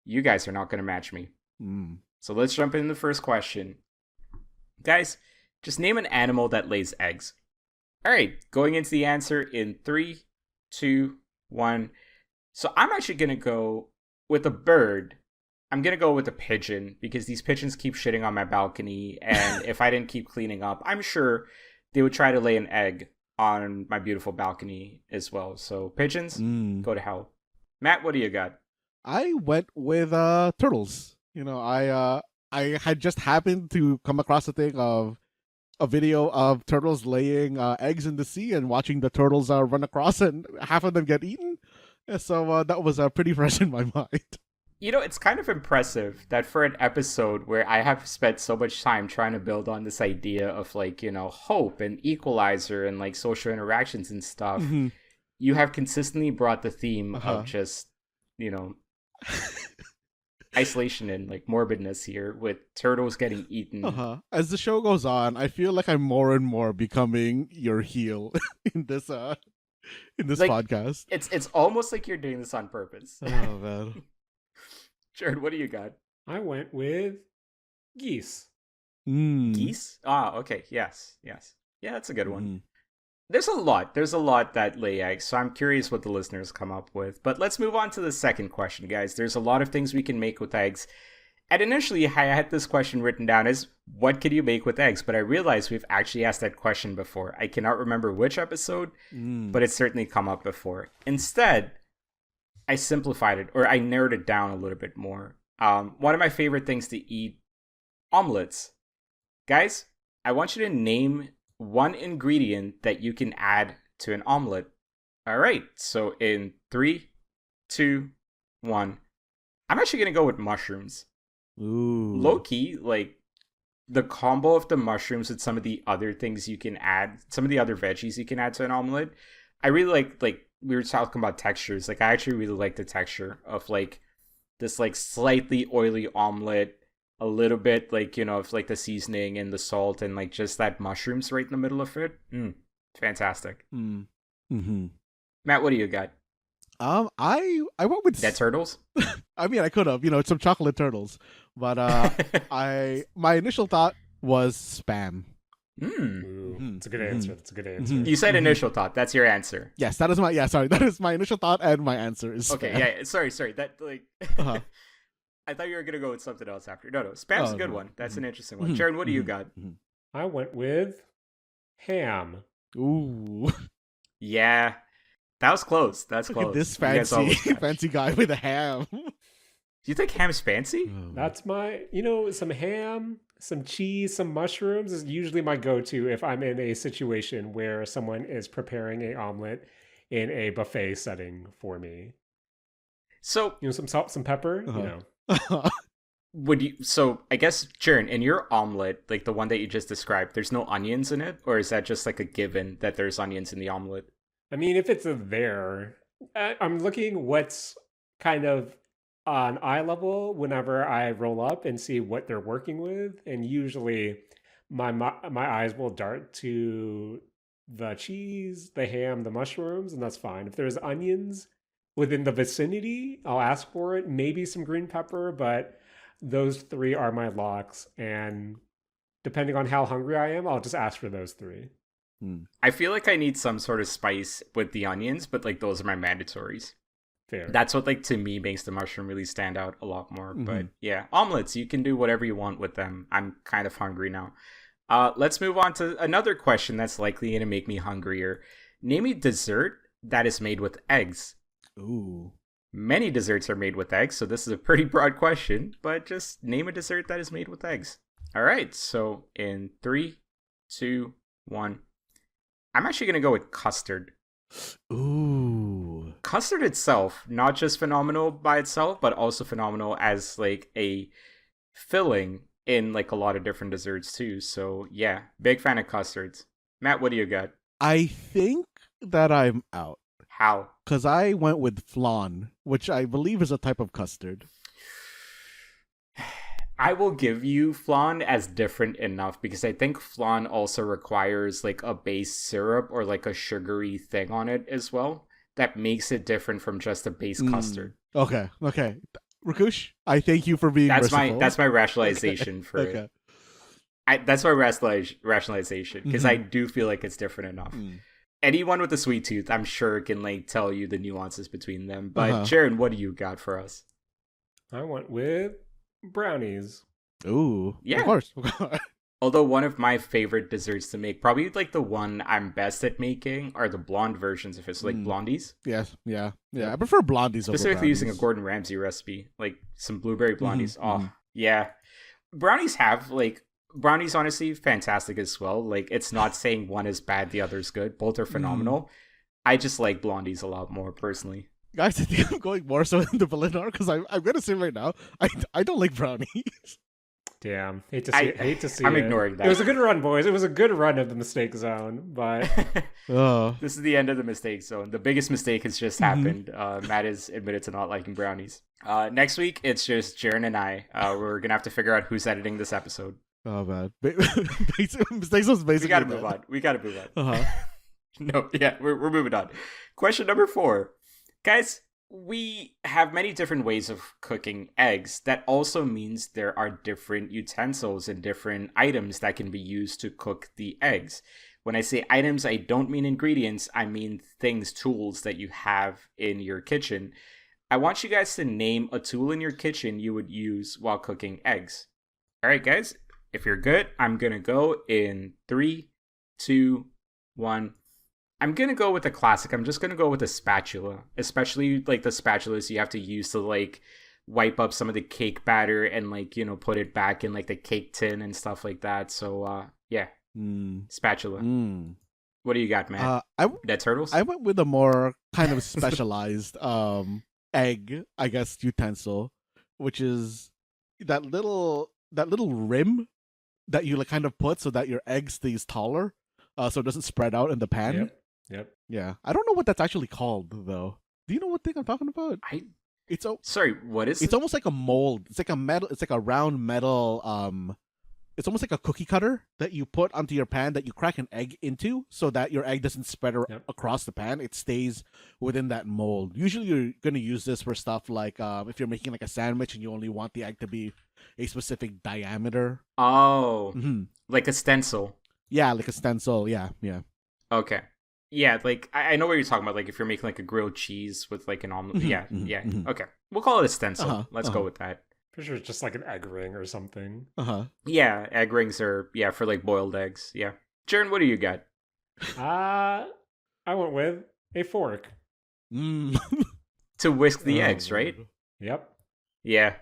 you guys are not going to match me. So let's jump into the first question. Guys, just name an animal that lays eggs. All right, going into the answer in 3, 2, 1. So I'm actually going to go with a bird. I'm going to go with a pigeon because these pigeons keep shitting on my balcony. And if I didn't keep cleaning up, I'm sure they would try to lay an egg on my beautiful balcony as well. So pigeons, go to hell. Matt, what do you got? I went with turtles. I had just happened to come across a thing of a video of turtles laying eggs in the sea and watching the turtles run across and half of them get eaten. So that was pretty fresh in my mind. It's kind of impressive that for an episode where I have spent so much time trying to build on this idea of hope and equalizer and social interactions and stuff, you have consistently brought the theme of just, isolation and morbidness here with turtles getting eaten. As the show goes on, I feel like I'm more and more becoming your heel in this podcast. It's almost like you're doing this on purpose. Oh man. Jaren, what do you got? I went with geese. Geese? Okay. Yes. Yeah, that's a good one. There's a lot that lay eggs, so I'm curious what the listeners come up with. But let's move on to the second question, guys. There's a lot of things we can make with eggs. And initially, I had this question written down as, what could you make with eggs? But I realized we've actually asked that question before. I cannot remember which episode, but it's certainly come up before. Instead, I simplified it, or I narrowed it down a little bit more. One of my favorite things to eat, omelets. Guys, I want you to name one ingredient that you can add to an omelet. All right, so in 3, 2, 1, I'm actually going to go with mushrooms. Ooh. Low-key, the combo of the mushrooms with some of the other things you can add, some of the other veggies you can add to an omelet, I really like we were talking about textures. I actually really like the texture of this slightly oily omelet, a little bit of the seasoning and the salt and just that mushrooms right in the middle of it. Fantastic. Matt, what do you got? I went with dead turtles. I mean, I could have, some chocolate turtles, but my initial thought was spam. That's a good answer. That's a good answer. You said initial thought. That's your answer. Yes, that is that is my initial thought, and my answer is spam. Okay. Yeah. Sorry. That I thought you were gonna go with something else after. No. Spam's a good one. That's an interesting one. Jaren, what do you got? I went with ham. Ooh, Yeah, that was close. That's look at close. this You guys fancy almost matched. fancy guy with a ham. Do you think ham's fancy? That's my, some ham, some cheese, some mushrooms is usually my go-to if I'm in a situation where someone is preparing a omelet in a buffet setting for me. So Some salt, some pepper, would you? So I guess Jaren, in your omelet, like the one that you just described, there's no onions in it, or is that just like a given that there's onions in the omelet? I mean, if it's there, I'm looking what's kind of on eye level whenever I roll up and see what they're working with, and usually my eyes will dart to the cheese, the ham, the mushrooms, and that's fine. If there's onions within the vicinity, I'll ask for it. Maybe some green pepper, but those three are my locks. And depending on how hungry I am, I'll just ask for those three. I feel like I need some sort of spice with the onions, but like those are my mandatories. Fair. That's what like to me makes the mushroom really stand out a lot more. But yeah, omelets, you can do whatever you want with them. I'm kind of hungry now. Let's move on to another question that's likely going to make me hungrier. Name a dessert that is made with eggs. Ooh. Many desserts are made with eggs, so this is a pretty broad question, but just name a dessert that is made with eggs. All right, so in 3, 2, 1. I'm actually going to go with custard. Ooh. Custard itself, not just phenomenal by itself, but also phenomenal as like a filling in like a lot of different desserts too. So yeah, big fan of custards. Matt, what do you got? I think that I'm out. How? Because I went with flan, which I believe is a type of custard. I will give you flan as different enough because I think flan also requires like a base syrup or like a sugary thing on it as well. That makes it different from just a base custard. Okay. Rakush, I thank you for being merciful. That's my rationalization for it. That's my rationalization because I do feel like it's different enough. Anyone with a sweet tooth, I'm sure, can like tell you the nuances between them. But Jaren, what do you got for us? I went with brownies. Ooh, yeah, of course. Although one of my favorite desserts to make, probably like the one I'm best at making, are the blonde versions of it. So like blondies. Yes, yeah. I prefer blondies specifically using a Gordon Ramsay recipe, like some blueberry blondies. Yeah. Brownies honestly fantastic as well. Like it's not saying one is bad, the other's good. Both are phenomenal. I just like blondies a lot more personally. Guys, I think I'm going more so into Valinor because I'm gonna say right now, I don't like brownies. Damn, hate to see I'm it. ignoring that. It was a good run, boys. It was a good run of the mistake zone, but this is the end of the mistake zone. The biggest mistake has just happened. Matt is admitted to not liking brownies. Next week, it's just Jaren and I. We're gonna have to figure out who's editing this episode. Oh man, mistakes was basically. We gotta move on. No, yeah, we're moving on. Question number 4, guys. We have many different ways of cooking eggs. That also means there are different utensils and different items that can be used to cook the eggs. When I say items, I don't mean ingredients. I mean things, tools that you have in your kitchen. I want you guys to name a tool in your kitchen you would use while cooking eggs. All right, guys, if you're good, I'm going to go in 3, 2, 1. I'm going to go with a classic. I'm just going to go with a spatula, especially like the spatulas you have to use to like wipe up some of the cake batter and like, put it back in like the cake tin and stuff like that. So, yeah, spatula. What do you got, man? Dead turtles? I went with a more kind of specialized egg, I guess, utensil, which is that little rim that you like kind of put so that your egg stays taller, so it doesn't spread out in the pan. Yep. Yeah, I don't know what that's actually called though. Do you know what thing I'm talking about? Sorry, what is It's almost like a mold. It's like a metal. It's like a round metal. It's almost like a cookie cutter that you put onto your pan that you crack an egg into, so that your egg doesn't spread across the pan. It stays within that mold. Usually, you're gonna use this for stuff like if you're making like a sandwich and you only want the egg to be a specific diameter. Oh, like a stencil. Yeah, like a stencil. Yeah. Okay. Yeah, like I know what you're talking about. Like if you're making like a grilled cheese with like an omelet. Yeah. Okay. We'll call it a stencil. Let's go with that. Pretty sure it's just like an egg ring or something. Yeah, egg rings are for like boiled eggs. Yeah. Jaren, what do you got? I went with a fork. To whisk the eggs, right? Yep. Yeah.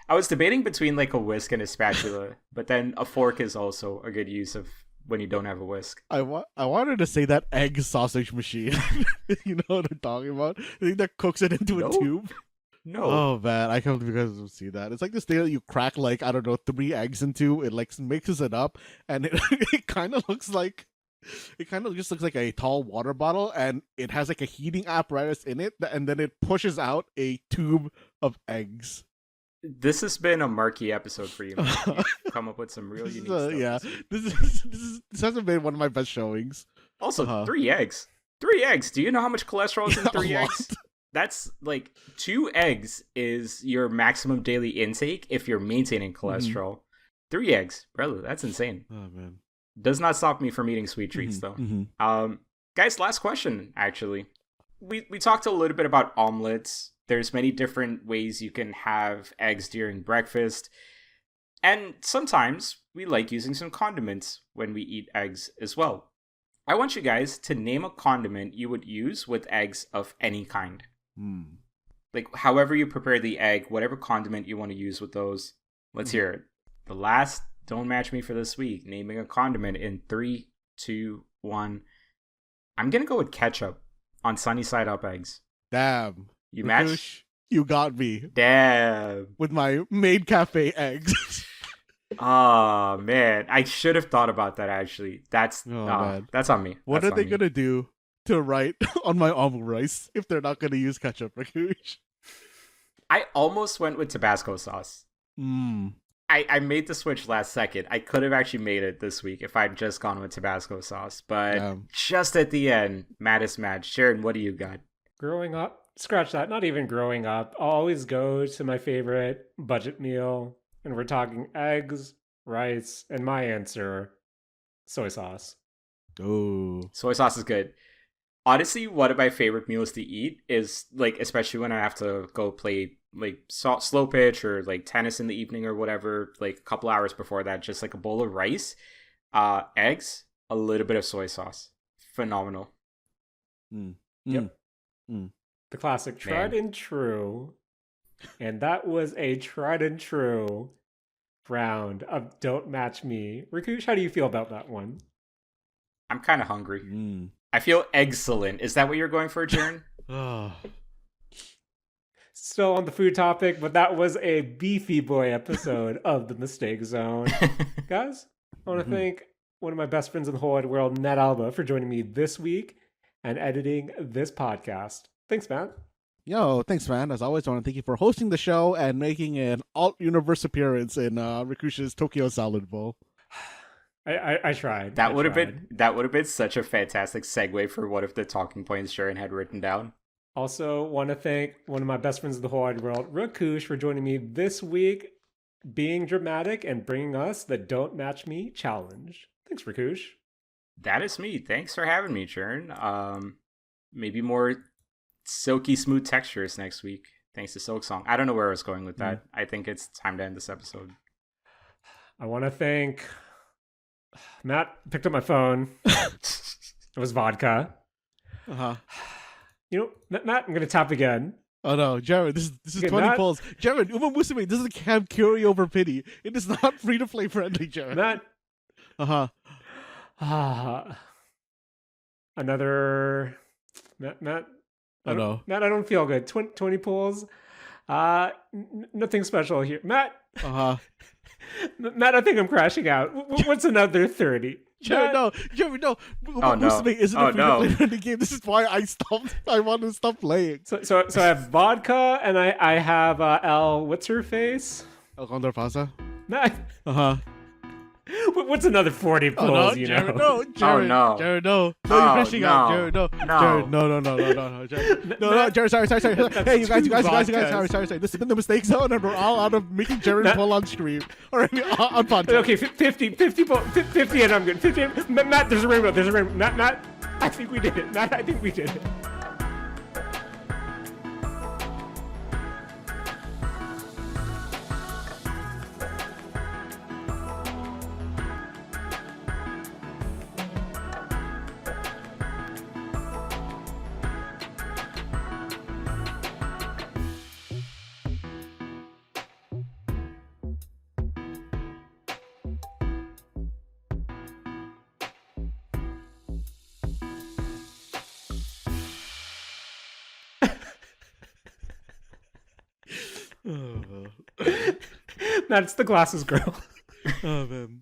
I was debating between like a whisk and a spatula, but then a fork is also a good use of when you don't have a whisk. I wanted to say that egg sausage machine. You know what I'm talking about? I think that cooks it into a tube. No. Oh man, I can't believe you guys don't see that. It's like this thing that you crack like, I don't know, 3 eggs into. It like mixes it up, and it kind of looks like, it kind of just looks like a tall water bottle, and it has like a heating apparatus in it, and then it pushes out a tube of eggs. This has been a marquee episode for you, man. You've come up with some real unique stuff. Yeah, this hasn't been one of my best showings. Also, 3 eggs. 3 eggs. Do you know how much cholesterol is in 3 eggs? That's like 2 eggs is your maximum daily intake if you're maintaining cholesterol. 3 eggs, brother, that's insane. Oh man, does not stop me from eating sweet treats though. Guys, last question. Actually, we talked a little bit about omelets. There's many different ways you can have eggs during breakfast, and sometimes we like using some condiments when we eat eggs as well. I want you guys to name a condiment you would use with eggs of any kind. Like, however you prepare the egg, whatever condiment you want to use with those. Let's hear it. The last Don't Match Me for this week. Naming a condiment in 3, 2, 1. I'm going to go with ketchup on sunny side up eggs. Damn. You Rakush, match? You got me. Damn. With my Maid Cafe eggs. Oh, man. I should have thought about that, actually. That's on me. What are they going to do to write on my omelet rice if they're not going to use ketchup, Rakush? I almost went with Tabasco sauce. I made the switch last second. I could have actually made it this week if I'd just gone with Tabasco sauce. But just at the end, Mattis match. Jaren, what do you got? Growing up, scratch that. Not even growing up. I'll always go to my favorite budget meal. And we're talking eggs, rice, and my answer, soy sauce. Oh. Soy sauce is good. Honestly, one of my favorite meals to eat is, like, especially when I have to go play, like, slow pitch or, like, tennis in the evening or whatever, like, a couple hours before that, just, like, a bowl of rice, eggs, a little bit of soy sauce. Phenomenal. Yep. The classic tried and true. And that was a tried and true round of Don't Match Me. Rakush, how do you feel about that one? I'm kind of hungry. I feel excellent. Is that what you're going for, Jaren? Still on the food topic, but that was a beefy boy episode of The Mistake Zone. Guys, I want to thank one of my best friends in the whole wide world, Ned Alba, for joining me this week and editing this podcast. Thanks, Matt. Yo, thanks, man. As always, I want to thank you for hosting the show and making an alt-universe appearance in Rakush's Tokyo Salad Bowl. I tried. That would have been such a fantastic segue for one of the talking points Jaren had written down. Also, want to thank one of my best friends in the whole wide world, Rakush, for joining me this week, being dramatic and bringing us the Don't Match Me challenge. Thanks, Rakush. That is me. Thanks for having me, Jaren. Maybe more silky smooth textures next week, thanks to Silksong. I don't know where I was going with that. I think it's time to end this episode. I want to thank Matt. Picked up my phone. It was vodka. You know, Matt, I'm gonna tap again. Oh no, Jaren, this is Okay, 20 Matt? polls. Jaren, Uma Musume doesn't have carryover pity. It is not free to play friendly, Jaren. Matt. Another Matt. Matt, I don't feel good. 20 pulls. Nothing special here. Matt. Matt, I think I'm crashing out. What's another 30? Jaren, no. Musume isn't a free-to-play friendly game. This is why I want to stop playing. So I have vodka and I have what's her face? El Condor Pasa. Matt. What's another 40 pulls, no, you Jaren, know? No, Jaren, no. Jaren, no. No, you're crashing out. Jaren, no. Jaren, no. Jaren, no, Jaren, sorry. Hey, you guys, sorry. This has been the mistake zone, and we're all out of making Jaren pull on stream. Or on podcast. Okay, 50 and I'm good. 50, Matt, there's a rainbow. Matt, I think we did it. That's the glasses girl. Oh man.